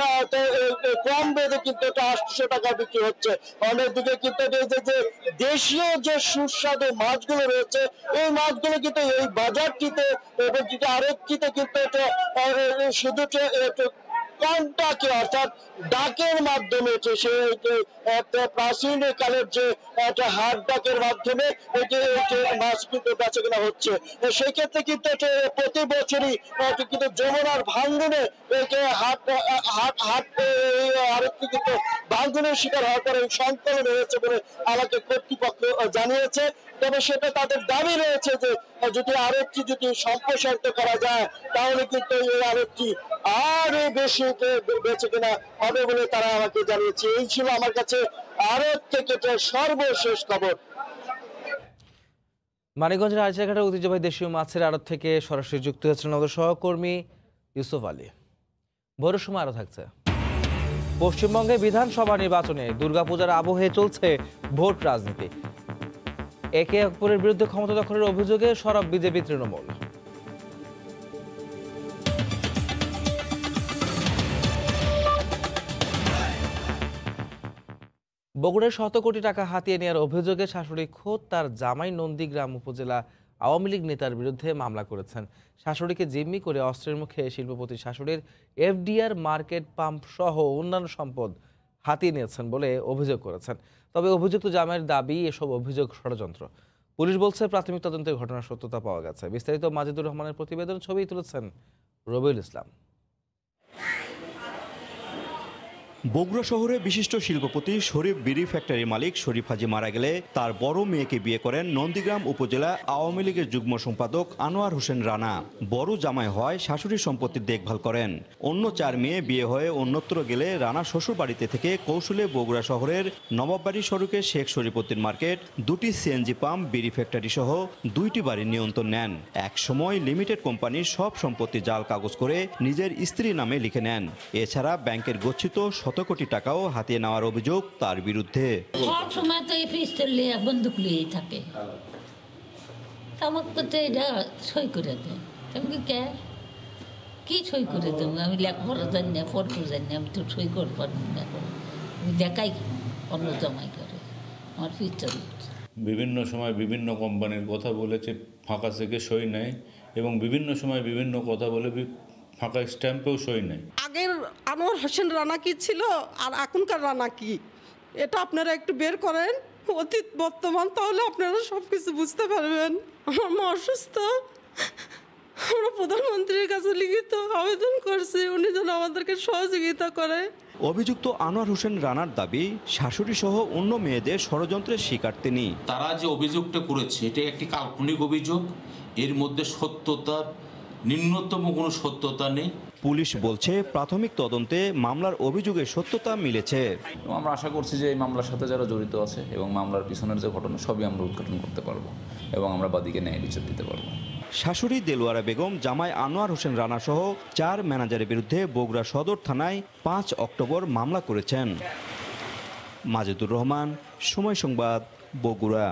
কম বেঁধে কিন্তু 800 টাকা বিক্রি হচ্ছে। অন্যদিকে কিন্তু যে দেশীয় যে সুস্বাদু মাছগুলো রয়েছে, এই মাছগুলো কিন্তু এই বাজারটিতে এবং আরেকটিতে কিন্তু শুধু কন্টাকে অর্থাৎ ডাকের মাধ্যমে, একটা প্রাচীন কালের যে একটা হাট ডাকের মাধ্যমে মাছ কিন্তু বেচা কেনা হচ্ছে। সেই ক্ষেত্রে কিন্তু প্রতি বছরই কিন্তু যমুনার ভাঙ্গনে আরেকটি কিন্তু ভাঙ্গনের শিকার হওয়ার পরে সংকলন হয়েছে বলে আমাকে কর্তৃপক্ষ জানিয়েছে। তবে সেটা তাদের দাবি রয়েছে যে যদি আরেকটি যদি সম্প্রসারিত করা যায়, তাহলে কিন্তু এই আরেকটি আরো বেশি বেঁচে কেনা হবে বলে তারা আমাকে জানিয়েছে। এই ছিল আমার কাছে আড়ত থেকে সর্বশেষ খবর। মানিকগঞ্জের আইচাঘাটের ঐতিহ্যবাহী দেশীয় মাছের আড়ত থেকে সরাসরি যুক্ত হয়েছিলেন আমাদের সহকর্মী ইউসুফ আলী। ভোরের সময় আরো থাকছে। পশ্চিমবঙ্গে বিধানসভা নির্বাচনে দুর্গাপূজার আবহে চলছে ভোট রাজনীতি। একে অপরের বিরুদ্ধে ক্ষমতা দখলের অভিযোগে সরব বিজেপি তৃণমূল। বগুড়ায় শত কোটি টাকা হাতিয়ে নেওয়ার অভিযোগে শাশুড়ি খোদ তার জামাই নন্দীগ্রাম উপজেলা আওয়ামী লীগ নেতার বিরুদ্ধে মামলা করেছেন। শাশুড়িকে জিম্মি করে অস্ত্রের মুখে শিল্পপতি শাশুড়ির এফডিআর মার্কেট পাম্প সহ অন্যান্য সম্পদ হাতিয়ে নিয়েছেন বলে অভিযোগ করেছেন। তবে অভিযুক্ত জামাইয়ের দাবি এসব অভিযোগ ষড়যন্ত্র। পুলিশ বলছে প্রাথমিক তদন্তে ঘটনার সত্যতা পাওয়া গেছে। বিস্তারিত মাজিদুর রহমানের প্রতিবেদন, ছবি তুলেছেন রবিউল ইসলাম। বগুড়া শহরে বিশিষ্ট শিল্পপতি শরীফ বিড়ি ফ্যাক্টরি মালিক শরীফ হাজি মারা গেলে তার বড় মেয়েকে বিয়ে করেন নন্দীগ্রাম উপজেলা আওয়ামী লীগের যুগ্ম সম্পাদক আনোয়ার হোসেন রানা। বড় জামাই হয় শাশুড়ির সম্পত্তির দেখভাল করেন। অন্য 4 মেয়ে বিয়ে হয়ে অন্যত্র গেলে রানা শ্বশুর বাড়িতে থেকে কৌশলে বগুড়া শহরের নবাববাড়ি সড়কে শেখ শরীফুদ্দিন মার্কেট, 2টি সিএনজি পাম্প, বিড়ি ফ্যাক্টরি সহ 2টি বাড়ির নিয়ন্ত্রণ নেন। এক সময় লিমিটেড কোম্পানির সব সম্পত্তি জাল কাগজ করে নিজের স্ত্রীর নামে লিখে নেন। এছাড়া ব্যাংকের গচ্ছিত শত কোটি টাকাও হাতিয়ে নেওয়ার অভিযোগ তার বিরুদ্ধে। সব সময় তো এই পিস্তল নিয়ে বন্দুক নিয়েই থাকে। আমাকে তো এটা সই করে দেয়। আমি কি সই করে দেবো? আমি লেখাপড়া জানি না, পড়তে জানি না, আমি তো সই করতে পারবো না। আমি দেখাই অন্য জমাই করে আমার পিস্তল। বিভিন্ন সময় বিভিন্ন কোম্পানির কথা বলেছে, ফাঁকা থেকে সই নেয়, এবং বিভিন্ন সময় বিভিন্ন কথা বলে ফাঁকা স্ট্যাম্পেও সই নেয়। আগের আনোয়ার হোসেন রানা কি ছিল আর এখনকার রানা কি, এটা আপনারা একটু বের করেন, অতীত বর্তমান, তাহলে আপনারা সব কিছু বুঝতে পারবেন। আমার মা অসুস্থ, আমরা প্রধানমন্ত্রীর কাছে লিখিত আবেদন করছি, উনি যেন আমাদেরকে সহযোগিতা করে। অভিযুক্ত আনোয়ার হোসেন রানার দাবি, শাশুড়ি সহ অন্য মেয়েদের ষড়যন্ত্রের শিকার তিনি। তারা যে অভিযোগটা করেছে এটা একটি কাল্পনিক অভিযোগ, এর মধ্যে সত্যতার ন্যূনতম কোনো সত্যতা নেই। পুলিশ বলছে প্রাথমিক তদন্তে মামলার অভিযোগের সত্যতা মিলেছে। আমরা আশা করছি যে এই মামলার সাথে যারা জড়িত আছে এবং মামলার পিছনের যে ঘটনা সবই আমরা উদ্ঘাটন করতে পারবো এবং আমরা বাদীকে ন্যায় বিচার দিতে পারবো। শাশুড়ি দেলোয়ারা বেগম, জামাই আনোয়ার হোসেন রানা সহ 4 ম্যানেজারের বিরুদ্ধে বগুড়া সদর থানায় 5 অক্টোবর মামলা করেছেন। মাজিদুর রহমান, সময় সংবাদ, বগুড়া।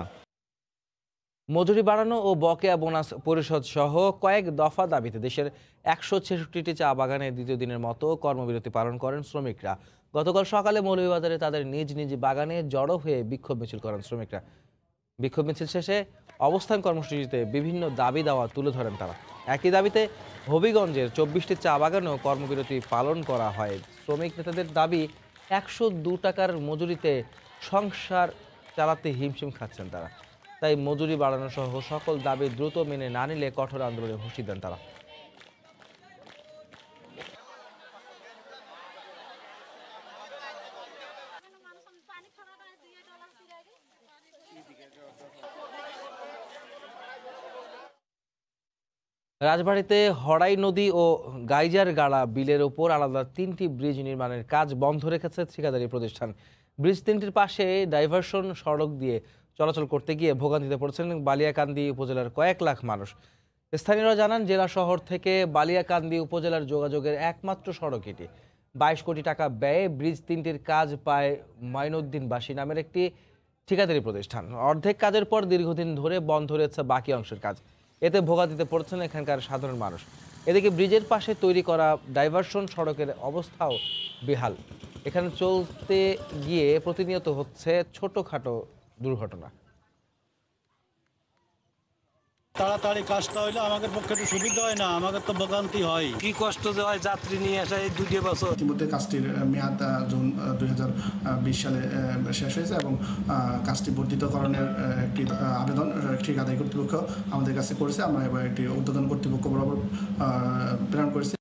মজুরি বাড়ানো ও বকেয়া বোনাস পরিশোধ সহ কয়েক দফা দাবিতে দেশের 166টি চা বাগানে দ্বিতীয় দিনের মতো কর্মবিরতি পালন করেন শ্রমিকরা। গতকাল সকালে মৌলভীবাজারে তাদের নিজ নিজ বাগানে জড়ো হয়ে বিক্ষোভ মিছিল করেন শ্রমিকরা। বিক্ষোভ মিছিল শেষে অবস্থান কর্মসূচিতে বিভিন্ন দাবি দাওয়া তুলে ধরেন তারা। একই দাবিতে হবিগঞ্জের 24টি চা বাগানেও কর্মবিরতি পালন করা হয়। শ্রমিক নেতাদের দাবি, 102 টাকার মজুরিতে সংসার চালাতে হিমশিম খাচ্ছেন তারা। তাই মজুরি বাড়ানো সহ সকল দাবি দ্রুত মেনে না নিলে কঠোর আন্দোলনের হুঁশিয়ারি দেন তারা। রাজবাড়ীতে হড়াই নদী ও গাইজার গাড়া বিলের ওপর আলাদা 3টি ব্রিজ নির্মাণের কাজ বন্ধ রেখেছে ঠিকাদারি প্রতিষ্ঠান। ব্রিজ 3টির পাশে ডাইভারশন সড়ক দিয়ে চলাচল করতে গিয়ে ভোগান্তিতে পড়েছেন বালিয়াকান্দি উপজেলার কয়েক লাখ মানুষ। স্থানীয়রা জানান, জেলা শহর থেকে বালিয়াকান্দি উপজেলার যোগাযোগের একমাত্র সড়ক এটি। 22 কোটি টাকা ব্যয়ে ব্রিজ 3টির কাজ পায় মাইনুদ্দিনবাসী নামের একটি ঠিকাদারি প্রতিষ্ঠান। অর্ধেক কাজের পর দীর্ঘদিন ধরে বন্ধ রয়েছে বাকি অংশের কাজ। এতে ভোগান্তিতে পড়ছেন এখানকার সাধারণ মানুষ। এদিকে ব্রিজের পাশে তৈরি করা ডাইভারশন সড়কের অবস্থাও বেহাল। এখানে চলতে গিয়ে প্রতিনিয়ত হচ্ছে ছোটখাটো দুর্ঘটনা। তাড়াতাড়ি কাজটা হইলে আমাদের পক্ষে একটু সুবিধা হয় না, আমাদের তো ভোগান্তি হয়, কি কষ্ট যে হয় যাত্রী নিয়ে আসা এই 2 বছর। ইতিমধ্যে কাজটির মেয়াদ জুন 2020 সালে শেষ হয়েছে এবং কাজটি বর্ধিতকরণের একটি আবেদন ঠিকাদারি কর্তৃপক্ষ আমাদের কাছে করেছে। আমরা এবার একটি ঊর্ধ্বতন কর্তৃপক্ষ বরাবর প্রেরণ করেছি।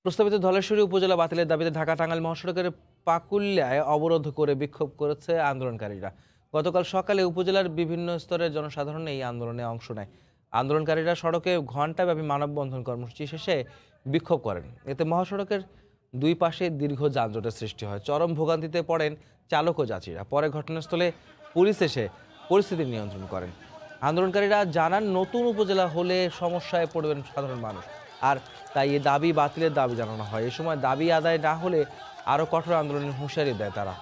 প্রস্তাবিত ধলেশ্বরী উপজেলা বাতিলের দাবিতে ঢাকা টাঙ্গাইল মহাসড়কের পাকুলিয়ায় অবরোধ করে বিক্ষোভ করেছে আন্দোলনকারীরা। গতকাল সকালে উপজেলার বিভিন্ন স্তরের জনসাধারণ এই আন্দোলনে অংশ নেয়। আন্দোলনকারীরা সড়কে ঘণ্টাব্যাপী মানববন্ধন কর্মসূচি শেষে বিক্ষোভ করেন। এতে মহাসড়কের 2 পাশে দীর্ঘ যানজটের সৃষ্টি হয়। চরম ভোগান্তিতে পড়েন চালক ও যাত্রীরা। পরে ঘটনাস্থলে পুলিশ এসে পরিস্থিতি নিয়ন্ত্রণ করেন। আন্দোলনকারীরা জানান, নতুন উপজেলা হলে সমস্যায় পড়বেন সাধারণ মানুষ, আর তাই এই দাবি বাতিলের দাবি জানানো হয়। এ সময় দাবি আদায় না হলে আরও কঠোর আন্দোলনের হুঁশিয়ারি দেয় তারা।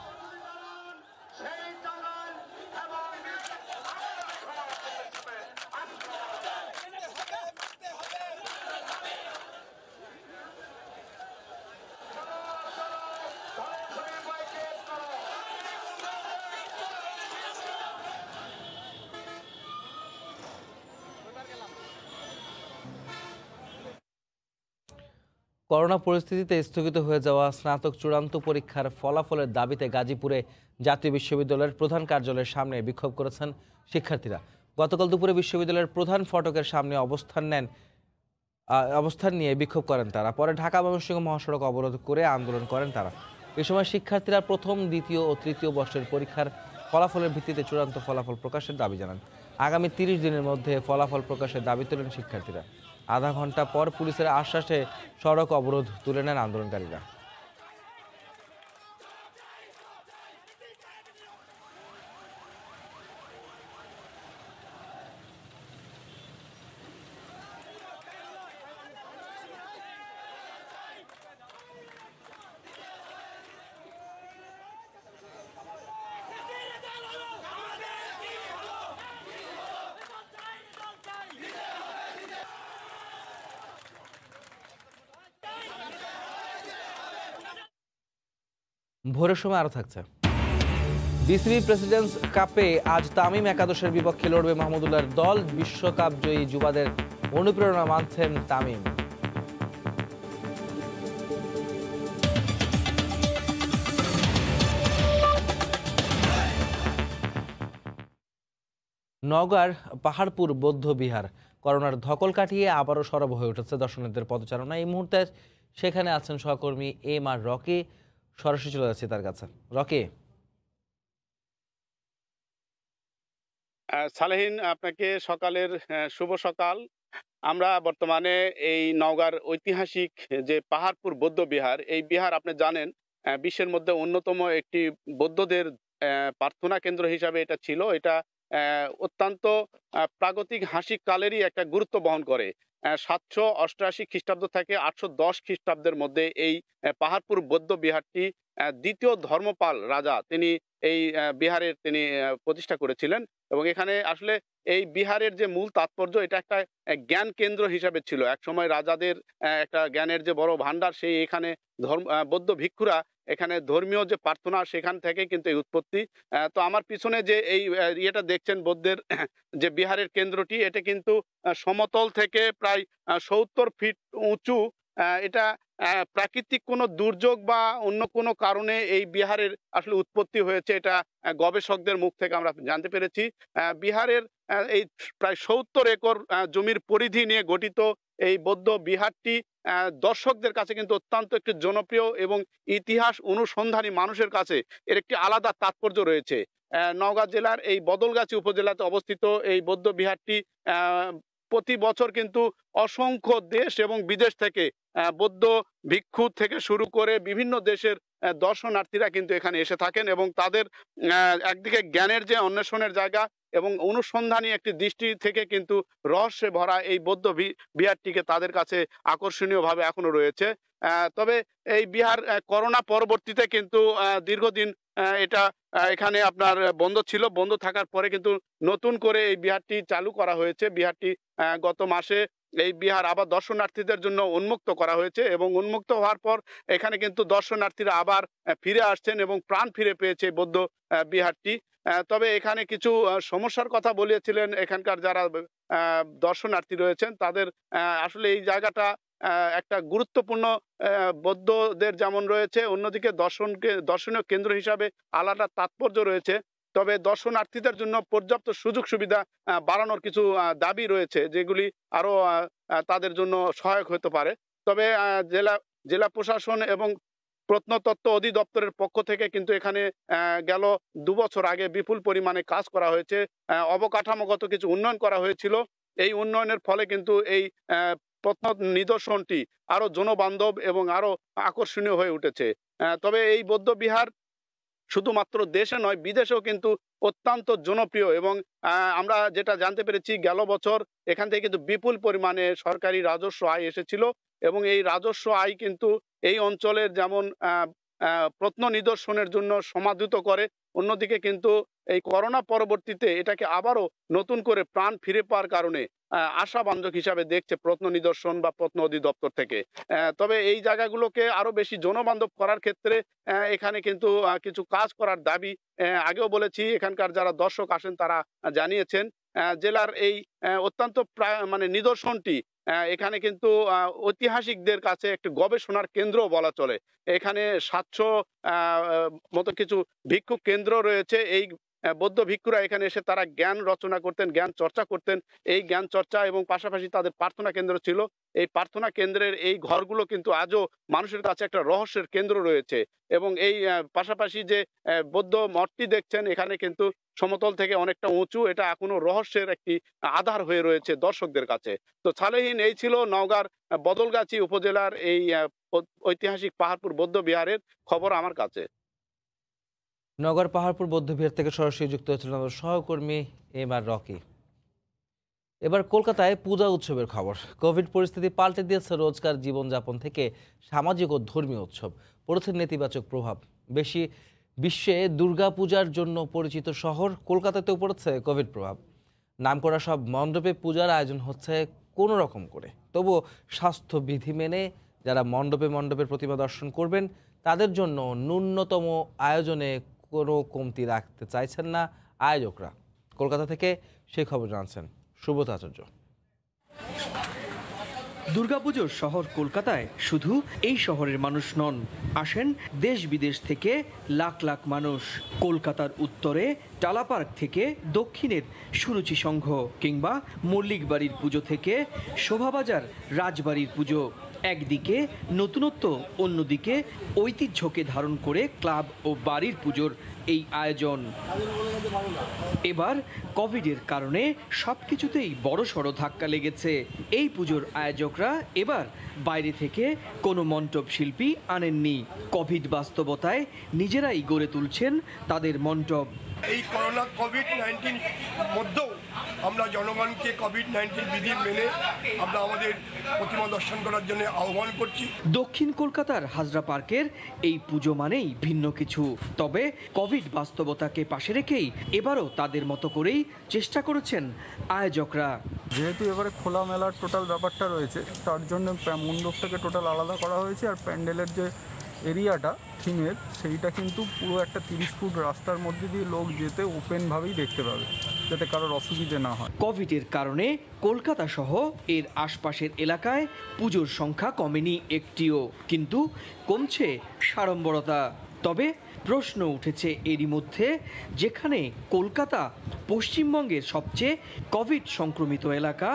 করোনা পরিস্থিতিতে স্থগিত হয়ে যাওয়া স্নাতক চূড়ান্ত পরীক্ষার ফলাফলের দাবিতে গাজীপুরে জাতীয় বিশ্ববিদ্যালয়ের প্রধান কার্যালয়ের সামনে বিক্ষোভ করেছেন শিক্ষার্থীরা। গতকাল দুপুরে বিশ্ববিদ্যালয়ের প্রধান ফটকের সামনে অবস্থান নিয়ে বিক্ষোভ করেন তারা। পরে ঢাকা ময়মনসিংহ মহাসড়ক অবরোধ করে আন্দোলন করেন তারা। এ সময় শিক্ষার্থীরা প্রথম, দ্বিতীয় ও তৃতীয় বর্ষের পরীক্ষার ফলাফলের ভিত্তিতে চূড়ান্ত ফলাফল প্রকাশের দাবি জানান। আগামী 30 দিনের মধ্যে ফলাফল প্রকাশের দাবি তোলেন শিক্ষার্থীরা। আধা ঘন্টা পর পুলিশের আশ্বাসে সড়ক অবরোধ তুলে নেন আন্দোলনকারীরা। ভোরের সময় আরও থাকছে। বিসিবি প্রেসিডেন্টস কাপে আজ তামিম একাদশের বিপক্ষে লড়বে মাহমুদুল্লাহর দল। বিশ্বকাপ জয়ী যুবাদের অনুপ্রেরণা মানছেন তামিম। নওগাঁর পাহাড়পুর বৌদ্ধ বিহার করোনার ধকল কাটিয়ে আবারও সরব হয়ে উঠেছে দর্শনার্থীদের পদচারণা। এই মুহূর্তে সেখানে আছেন সহকর্মী এম.আর. রকি। সরাসরি চলে যাচ্ছি তার কাছে। রকি। সালেহীন, আপনাকে সকালের শুভ সকাল। আমরা বর্তমানে এই নওগাঁর ঐতিহাসিক যে পাহাড়পুর বৌদ্ধ বিহার, এই বিহার আপনি জানেন বিশ্বের মধ্যে অন্যতম একটি বৌদ্ধদের প্রার্থনা কেন্দ্র হিসাবে এটা ছিল। এটা অত্যন্ত প্রাগতিক হাসিক কালেরই একটা গুরুত্ব বহন করে। 788 খ্রিস্টাব্দ থেকে 810 খ্রিস্টাব্দের মধ্যে এই পাহাড়পুর বৌদ্ধ বিহারটি দ্বিতীয় ধর্মপাল রাজা তিনি এই বিহারের তিনি প্রতিষ্ঠা করেছিলেন। এবং এখানে আসলে এই বিহারের যে মূল তাৎপর্য, এটা একটা জ্ঞান কেন্দ্র হিসাবে ছিল। একসময় রাজাদের একটা জ্ঞানের যে বড় ভান্ডার, সেই এখানে বৌদ্ধ ভিক্ষুরা এখানে ধর্মীয় যে প্রার্থনা, সেখান থেকে কিন্তু এই উৎপত্তি। তো আমার পিছনে যে এই ইয়েটা দেখছেন বৌদ্ধের যে বিহারের কেন্দ্রটি, এটা কিন্তু সমতল থেকে প্রায় 70 ফিট উঁচু। এটা প্রাকৃতিক কোনো দুর্যোগ বা অন্য কোনো কারণে এই বিহারের আসলে উৎপত্তি হয়েছে, এটা গবেষকদের মুখ থেকে আমরা জানতে পেরেছি। বিহারের এই প্রায় ৭০ একর জমির পরিধি নিয়ে গঠিত এই বৌদ্ধ বিহারটি দর্শকদের কাছে কিন্তু অত্যন্ত একটি জনপ্রিয় এবং ইতিহাস অনুসন্ধানী মানুষের কাছে এর একটি আলাদা তাৎপর্য রয়েছে। নওগাঁ জেলার এই বদলগাছি উপজেলাতে অবস্থিত এই বৌদ্ধ বিহারটি প্রতি বছর কিন্তু অসংখ্য দেশ এবং বিদেশ থেকে বৌদ্ধ ভিক্ষু থেকে শুরু করে বিভিন্ন দেশের দর্শনার্থীরা কিন্তু এখানে এসে থাকেন এবং তাদের একদিকে জ্ঞানের যে অন্বেষণের জায়গা এবং অনুসন্ধানী একটি দৃষ্টি থেকে কিন্তু রহস্যে ভরা এই বৌদ্ধ বিহারটিকে তাদের কাছে আকর্ষণীয়ভাবে এখনো রয়েছে। তবে এই বিহার করোনা পরবর্তীতে কিন্তু দীর্ঘদিন এটা এখানে আপনার বন্ধ ছিল। বন্ধ থাকার পরে কিন্তু নতুন করে এই বিহারটি চালু করা হয়েছে। বিহারটি গত মাসে এই বিহার আবার দর্শনার্থীদের জন্য উন্মুক্ত করা হয়েছে এবং উন্মুক্ত হওয়ার পর এখানে কিন্তু দর্শনার্থীরা আবার ফিরে আসছেন এবং প্রাণ ফিরে পেয়েছে বৌদ্ধ বিহারটি। তবে এখানে কিছু সমস্যার কথা বলেছিলেন এখানকার যারা দর্শনার্থী রয়েছেন তাদের। আসলে এই জায়গাটা একটা গুরুত্বপূর্ণ বৌদ্ধদের যেমন রয়েছে, অন্যদিকে দর্শনীয় কেন্দ্র হিসাবে আলাদা তাৎপর্য রয়েছে। তবে দর্শনার্থীদের জন্য পর্যাপ্ত সুযোগ সুবিধা বাড়ানোর কিছু দাবি রয়েছে, যেগুলি আরো তাদের জন্য সহায়ক হতে পারে। তবে জেলা প্রশাসন এবং প্রত্নতত্ত্ব অধিদপ্তরের পক্ষ থেকে কিন্তু এখানে গেল ২ বছর আগে বিপুল পরিমাণে কাজ করা হয়েছে। অবকাঠামোগত কিছু উন্নয়ন করা হয়েছিল। এই উন্নয়নের ফলে কিন্তু এই প্রত্ন নিদর্শনটি আরো জনবান্ধব এবং আরো আকর্ষণীয় হয়ে উঠেছে। তবে এই বৌদ্ধ বিহার শুধুমাত্র দেশে নয়, বিদেশেও কিন্তু অত্যন্ত জনপ্রিয় এবং আমরা যেটা জানতে পেরেছি গেল বছর এখান থেকে কিন্তু বিপুল পরিমাণে সরকারি রাজস্ব আয় এসেছিল এবং এই রাজস্ব আয় কিন্তু এই অঞ্চলের যেমন প্রত্ন নিদর্শনের জন্য সমাদৃত করে, অন্যদিকে কিন্তু এই করোনা পরবর্তীতে এটাকে আবারও নতুন করে প্রাণ ফিরে পাওয়ার কারণে আশাবাঞ্জক হিসাবে দেখছে প্রত্ন নিদর্শন বা প্রত্ন অধিদপ্তর থেকে। তবে এই জায়গাগুলোকে আরো বেশি জনবান্ধব করার ক্ষেত্রে এখানে কিন্তু কিছু কাজ করার দাবি আগেও বলেছি, এখানকার যারা দর্শক আসেন তারা জানিয়েছেন। জেলার এই অত্যন্ত মানে নিদর্শনটি এখানে কিন্তু ঐতিহাসিকদের কাছে একটি গবেষণার কেন্দ্র বলা চলে। এখানে ৭০০ মতো কিছু ভিক্ষু কেন্দ্র রয়েছে। এই বৌদ্ধ ভিক্ষুরা এখানে এসে তারা জ্ঞান রচনা করতেন, জ্ঞান চর্চা করতেন। এই জ্ঞান চর্চা এবং পাশাপাশি তাদের প্রার্থনা কেন্দ্র ছিল। এই প্রার্থনা কেন্দ্রের এই ঘরগুলো কিন্তু আজও মানুষের কাছে একটা রহস্যের কেন্দ্র রয়েছে এবং এই পাশাপাশি যে বৌদ্ধ মঠটি দেখছেন এখানে কিন্তু সমতল থেকে অনেকটা উঁচু, এটা এখনো রহস্যের একটি আধার হয়ে রয়েছে দর্শকদের কাছে। তো সালেহীন, এই ছিল নওগাঁর বদলগাছি উপজেলার এই ঐতিহাসিক পাহাড়পুর বৌদ্ধ বিহারের খবর আমার কাছে। নগর পাহাড়পুর বৌদ্ধবিহার থেকে সরাসরি যুক্ত হয়েছিল আমাদের সহকর্মী এমআর রকি। এবার কলকাতায় পূজা উৎসবের খবর। কোভিড পরিস্থিতি পাল্টে দিয়েছে রোজকার জীবনযাপন থেকে সামাজিক ও ধর্মীয় উৎসব, পড়েছে নেতিবাচক প্রভাব। বিশ্বে দুর্গাপূজার জন্য পরিচিত শহর কলকাতাতেও পড়েছে কোভিড প্রভাব। নামকরা সব মণ্ডপে পূজার আয়োজন হচ্ছে কোনো রকম করে, তবুও স্বাস্থ্যবিধি মেনে যারা মণ্ডপের প্রতিমা দর্শন করবেন তাদের জন্য ন্যূনতম আয়োজনে কোনো কমতি রাখতে চাইছেন না আয়োজকরা। কলকাতা থেকে সেই খবর জানাচ্ছেন সুব্রত আচার্য। দুর্গাপুজোর শহর কলকাতায় শুধু এই শহরের মানুষ নন, আসেন দেশ বিদেশ থেকে লাখ লাখ মানুষ। কলকাতার উত্তরে টালা পার্ক থেকে দক্ষিণের সুরুচি সংঘ কিংবা মল্লিক বাড়ির পুজো থেকে শোভাবাজার রাজবাড়ির পুজো, একদিকে নতুনত্ব, অন্যদিকে ঐতিহ্যকে ধারণ করে ক্লাব ও বাড়ির পুজোর এই আয়োজন। এবার কোভিডের কারণে সবকিছুতেই বড়সড় ধাক্কা লেগেছে। এই পুজোর আয়োজকরা এবার বাইরে থেকে কোনো মণ্ডপ শিল্পী আনেননি। কোভিড বাস্তবতায় নিজেরাই গড়ে তুলছেন তাদের মণ্ডপ। এই করোনা কোভিড-19 মধ্যেও আমরা জনগণকে কোভিড-19 বিধি মেনে আমরা আমাদের প্রতিমা দর্শন করার জন্য আহ্বান করছি। দক্ষিণ কলকাতার হাজরা পার্কের এই পুজো মানেই ভিন্ন কিছু, তবে কোভিড বাস্তবতাকে পাশে রেখেই এবারও তাদের মতো করেই চেষ্টা করেছেন আয়োজকরা। যেহেতু এবারে খোলা মেলার টোটাল ব্যাপারটা রয়েছে, তার জন্য মণ্ডপটাকে টোটাল আলাদা করা হয়েছে, আর প্যান্ডেলের যে এরিয়াটা থিমের সেইটা কিন্তু পুরো একটা 30 ফুট রাস্তার মধ্যে দিয়ে লোক যেতে ওপেনভাবেই দেখতে পাবে। যাতে কারোর অসুবিধে না হয়। কোভিডের কারণে কলকাতা সহ এর আশপাশের এলাকায় পুজোর সংখ্যা কমেনি একটিও, কিন্তু কমছে সাড়ম্বরতা। তবে প্রশ্ন উঠেছে এরই মধ্যে, যেখানে কলকাতা পশ্চিমবঙ্গের সবচেয়ে কোভিড সংক্রমিত এলাকা,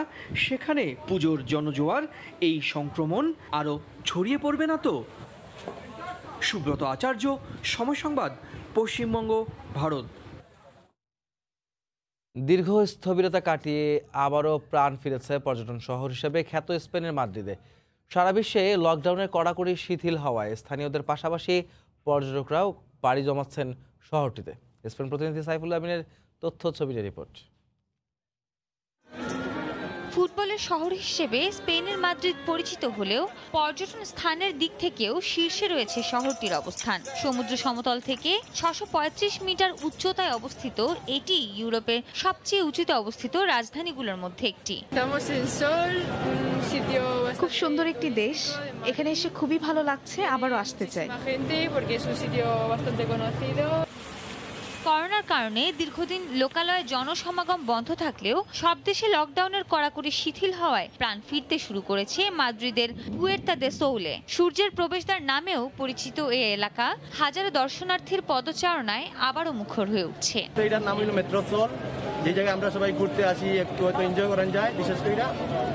সেখানে পুজোর জনজোয়ার এই সংক্রমণ আরও ছড়িয়ে পড়বে না তো? সুব্রত আচার্য, সময় সংবাদ, পশ্চিমবঙ্গ, ভারত। দীর্ঘ স্থবিরতা কাটিয়ে আবারও প্রাণ ফিরেছে পর্যটন শহর হিসেবে খ্যাত স্পেনের মাদ্রিদে। সারা বিশ্বে লকডাউনের কড়াকড়ি শিথিল হওয়ায় স্থানীয়দের পাশাপাশি পর্যটকরাও পাড়ি জমাচ্ছেন শহরটিতে। স্পেন প্রতিনিধি সাইফুল আমিনের তথ্য ছবিতে রিপোর্ট। ফুটবলের শহর হিসেবে স্পেনের মাদ্রিদ পরিচিত হলেও পর্যটন স্থানের দিক থেকেও শীর্ষে রয়েছে শহরটির অবস্থান। সমুদ্র সমতল থেকে 635 মিটার উচ্চতায় অবস্থিত এটি ইউরোপের সবচেয়ে উঁচুতে অবস্থিত রাজধানীগুলোর মধ্যে একটি। খুব সুন্দর একটি দেশ, এখানে এসে খুবই ভালো লাগছে, আবারও আসতে চাই। করোনার কারণে দীর্ঘদিন লোকালয়ে জনসমাগম বন্ধ থাকলেও সব দেশে লকডাউনের কড়াকড়ি শিথিল হওয়ায় প্রাণ ফিরতে শুরু করেছে মাদ্রিদের পুয়ের্তা দে সোলে। সূর্যের প্রবেশদ্বার নামেও পরিচিত এই এলাকা হাজারো দর্শনার্থীর পদচারণায় আবারও মুখর হয়ে উঠছে। এটার নাম হলো মেট্রো সোল, যে জায়গায় আমরা সবাই ঘুরতে আসি, একটু হয়তো এনজয় করেন যায়, বিশেষ করে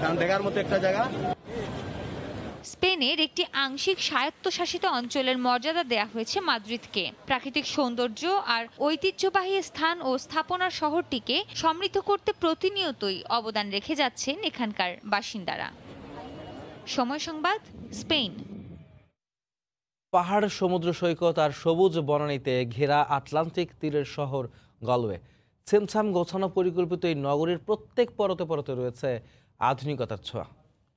কারণ দেখার মতো একটা জায়গা। স্পেনের একটি আংশিক স্বায়ত্তশাসিত অঞ্চলের মর্যাদা দেয়া হয়েছে মাদ্রিদকে। প্রাকৃতিক সৌন্দর্য আর ঐতিহ্যবাহী স্থান ও স্থাপনার শহরটিকে সমৃদ্ধ করতে প্রতিনিয়তই অবদান রেখে যাচ্ছেন এখানকার বাসিন্দারা। সময় সংবাদ, স্পেন। পাহাড়, সমুদ্র সৈকত আর সবুজ বনানীতে ঘেরা আটলান্টিক তীরের শহর গলওয়ে। ছিমছাম গোছানো পরিকল্পিত এই নগরীর প্রত্যেক পরতে পরতে রয়েছে আধুনিকতার ছোঁয়া।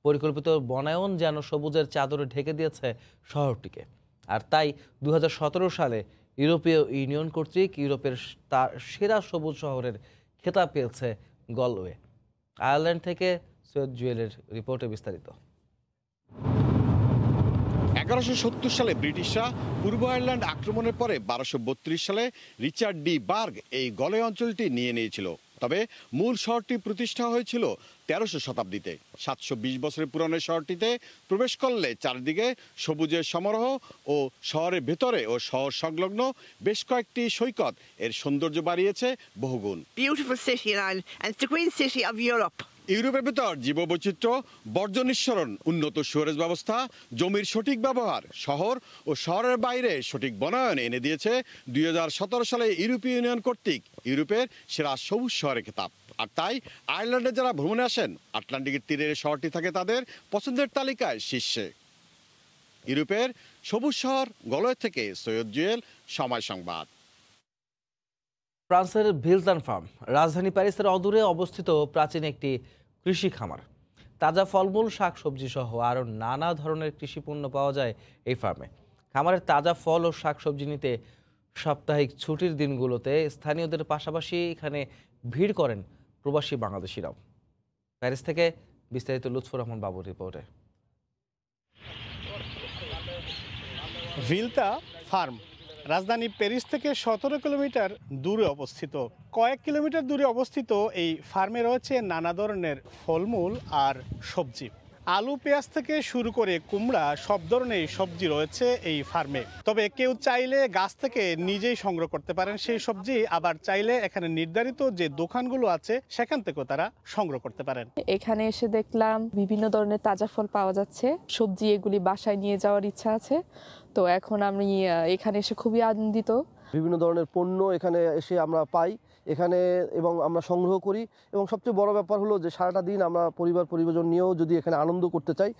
পরিকল্পিত বনায়ন যেন সবুজের চাদরে ঢেকে দিয়েছে শহরটিকে। আর তাই 2017 সালে ইউরোপীয় ইউনিয়ন কর্তৃক ইউরোপের সেরা সবুজ শহরের খেতাব পেয়েছে গলওয়ে। আয়ারল্যান্ড থেকে সৈয়দ জুয়েলের রিপোর্টে বিস্তারিত। 1170 সালে ব্রিটিশরা পূর্ব আয়ারল্যান্ড আক্রমণের পরে 1232 সালে রিচার্ড ডি বার্গ এই গলওয়ে অঞ্চলটি নিয়ে নিয়েছিল। তবে মূল শহরটি প্রতিষ্ঠা হয়েছিল 1300 শতাব্দীতে। 720 বছরের পুরনো শহরটিতে প্রবেশ করলে চারদিকে সবুজের সমারোহ ও শহরের ভেতরে ও শহর সংলগ্ন বেশ কয়েকটি সৈকত এর সৌন্দর্য বাড়িয়েছে বহুগুণ। ইউরোপের ভেতর জীববৈচিত্র্য, বর্জ্য নিঃসরণ, উন্নত সুয়ারেজ ব্যবস্থা, জমির সঠিক ব্যবহার, শহর ও শহরের বাইরে সঠিক বনায়ন এনে দিয়েছে 2017 সালে ইউরোপীয় ইউনিয়ন কর্তৃক ইউরোপের সেরা সবুজ শহরের খেতাব। আর তাই আয়ারল্যান্ডে যারা ভ্রমণে আসেন, আটলান্টিকের তীরের শহরটি থাকে তাদের পছন্দের তালিকায় শীর্ষে। ইউরোপের সবুজ শহর গলওয়ে থেকে সৈয়দ জুয়েল, সময় সংবাদ। ফ্রান্সের ভিলতান ফার্ম, রাজধানী প্যারিসের অদূরে অবস্থিত প্রাচীন একটি কৃষি খামার। তাজা ফলমূল, শাকসবজি সহ আরও নানা ধরনের কৃষি পণ্য পাওয়া যায় এই ফার্মে। খামারের তাজা ফল ও শাকসবজি নিতে সাপ্তাহিক ছুটির দিনগুলোতে স্থানীয়দের পাশাপাশি এখানে ভিড় করেন প্রবাসী বাংলাদেশিরাও। প্যারিস থেকে বিস্তারিত লুৎফর রহমান বাবুর রিপোর্টে। ভিলতা ফার্ম রাজধানী প্যারিস থেকে 17 কিলোমিটার দূরে অবস্থিত। কয়েক কিলোমিটার দূরে অবস্থিত এই ফার্মে রয়েছে নানা ধরনের ফলমূল আর সবজি। আলু, পেঁয়াজ থেকে শুরু করে কুমড়া, সব ধরনের সবজি রয়েছে এই ফার্মে। তবে কেউ চাইলে গাছ থেকে নিজেই সংগ্রহ করতে পারেন সেই সবজি, আবার চাইলে এখানে নির্ধারিত যে দোকানগুলো আছে সেখান থেকেও তারা সংগ্রহ করতে পারেন। এখানে এসে দেখলাম বিভিন্ন ধরনের তাজা ফল পাওয়া যাচ্ছে, সবজি এগুলি বাসায় নিয়ে যাওয়ার ইচ্ছা আছে। তো এখন আমি এখানে এসে খুবই আনন্দিত। বিভিন্ন ধরনের পণ্য এখানে এসে আমরা পাই এখানে এবং আমরা সংগ্রহ করি, এবং সবচেয়ে বড় ব্যাপার হলো যে সারাটা দিন আমরা পরিবার-পরিজন নিয়েও যদি এখানে আনন্দ করতে চাই,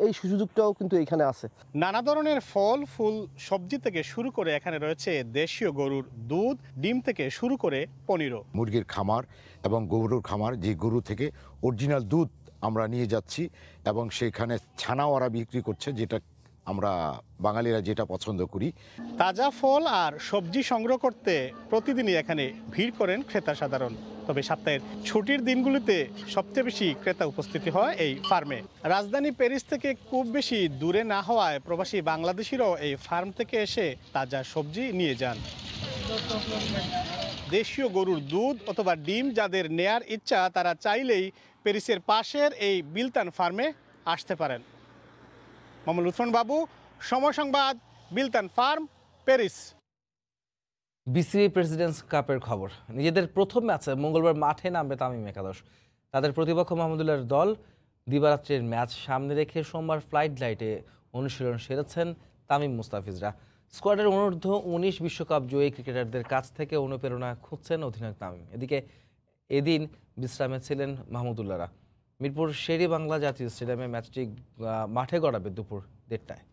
এই সুযোগটাও কিন্তু এখানে আছে। নানা ধরনের ফল, ফুল, সবজি থেকে শুরু করে এখানে রয়েছে দেশীয় গরুর দুধ, ডিম থেকে শুরু করে পনিরও। মুরগির খামার এবং গরুর খামার, যে গরু থেকে অরিজিনাল দুধ আমরা নিয়ে যাচ্ছি এবং সেখানে ছানাও ওরা বিক্রি করছে, যেটা আমরা বাঙালিরা যেটা পছন্দ করি। তাজা ফল আর সবজি সংগ্রহ করতে প্রতিদিনই এখানে ভিড় করেন ক্রেতা সাধারণ। তবে সপ্তাহের ছুটির দিনগুলিতে সবচেয়ে বেশি ক্রেতা উপস্থিতি হয় এই ফার্মে। রাজধানী প্যারিস থেকে খুব বেশি দূরে না হওয়ায় প্রবাসী বাংলাদেশিরাও এই ফার্ম থেকে এসে তাজা সবজি নিয়ে যান। দেশীয় গরুর দুধ অথবা ডিম যাদের নেয়ার ইচ্ছা তারা চাইলেই প্যারিসের পাশের এই বিলতান ফার্মে আসতে পারেন। মোহাম্মদ লুৎফন বাবু, সময় সংবাদ, বিলতান ফার্ম, প্যারিস। বিসিবি প্রেসিডেন্টস কাপের খবর। নিজেদের প্রথম ম্যাচে মঙ্গলবার মাঠে নামবে তামিম একাদশ। তাদের প্রতিপক্ষ মাহমুদুল্লাহর দল দিবারাত্রির ম্যাচ সামনে রেখে সোমবার ফ্লাইট লাইটে অনুশীলন সেরেছেন তামিম মুস্তাফিজরা। স্কোয়াডের অনূর্ধ্ব 19 বিশ্বকাপ জয়ী ক্রিকেটারদের কাছ থেকে অনুপ্রেরণা খুঁজছেন অধিনায়ক তামিম। এদিকে এদিন বিশ্রামে ছিলেন মাহমুদুল্লাহরা। মিরপুর শেরি বাংলা জাতীয় স্টেডিয়ামে ম্যাচটি মাঠে গড়াবে দুপুর 1:30টায়।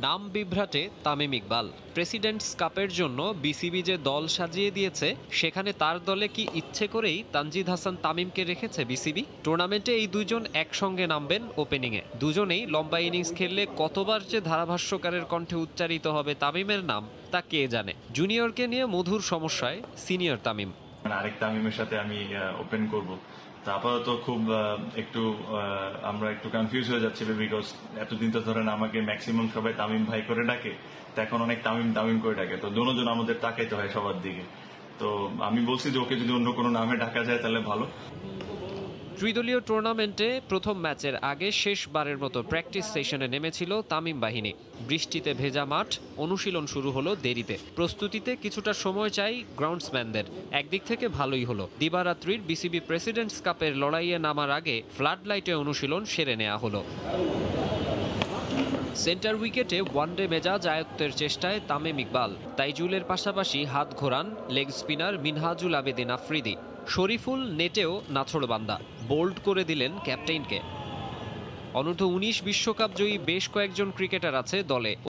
নাম বিভ্রাটে তামিম ইকবাল। প্রেসিডেন্টস কাপের জন্য বিসিবি যে দল সাজিয়ে দিয়েছে সেখানে তার দলে কি ইচ্ছে করেই তানজিদ হাসান তামিমকে রেখেছে বিসিবি? টুর্নামেন্টে এই দুজন একসঙ্গে নামবেন ওপেনিংয়ে। দুজনেই লম্বা ইনিংস খেললে কতবার যে ধারাভাষ্যকারের কণ্ঠে উচ্চারিত হবে তামিমের নাম তা কে জানে। জুনিয়রকে নিয়ে মধুর সমস্যায় সিনিয়র তামিম। আরেক তামিমের সাথে আমি ওপেন করব, তা আপাতত খুব আমরা একটু কনফিউজ হয়ে যাচ্ছি, বিকজ এতদিন তো ধরেন আমাকে ম্যাক্সিমাম সবাই তামিম ভাই করে ডাকে, তো এখন অনেক তামিম তামিম করে ডাকে, তো দুজন আমাদের তাকাইতে হয় সবার দিকে। তো আমি বলছি যে ওকে যদি অন্য কোনো নামে ডাকা যায় তাহলে ভালো। ত্রিদলীয় টুর্নামেন্টে প্রথম ম্যাচের আগে শেষবারের মতো প্র্যাকটিস সেশনে নেমেছিল তামিম বাহিনী। বৃষ্টিতে ভেজা মাঠ, অনুশীলন শুরু হলো দেরিতে। প্রস্তুতিতে কিছুটা সময় চাই গ্রাউন্ডসম্যানদের। একদিক থেকে ভালোই হলো, দিবারাত্রির বিসিবি প্রেসিডেন্টস কাপের লড়াইয়ে নামার আগে ফ্লাড লাইটে অনুশীলন সেরে নেওয়া হলো। সেন্টার উইকেটে ওয়ানডে মেজাজ আয়ত্তের চেষ্টায় তামিম ইকবাল। তাইজুলের পাশাপাশি হাত ঘোরান লেগ স্পিনার মিনহাজুল আবেদিন আফ্রিদি। শরীফুল নেটেও নাছোড়বান্দা, বোল্ড করে দিলেন ক্যাপ্টেনকে। অনূর্ধ্ব 19 বিশ্বকাপ জয়ী বেশ কয়েকজন ক্রিকেটার আছে দলে।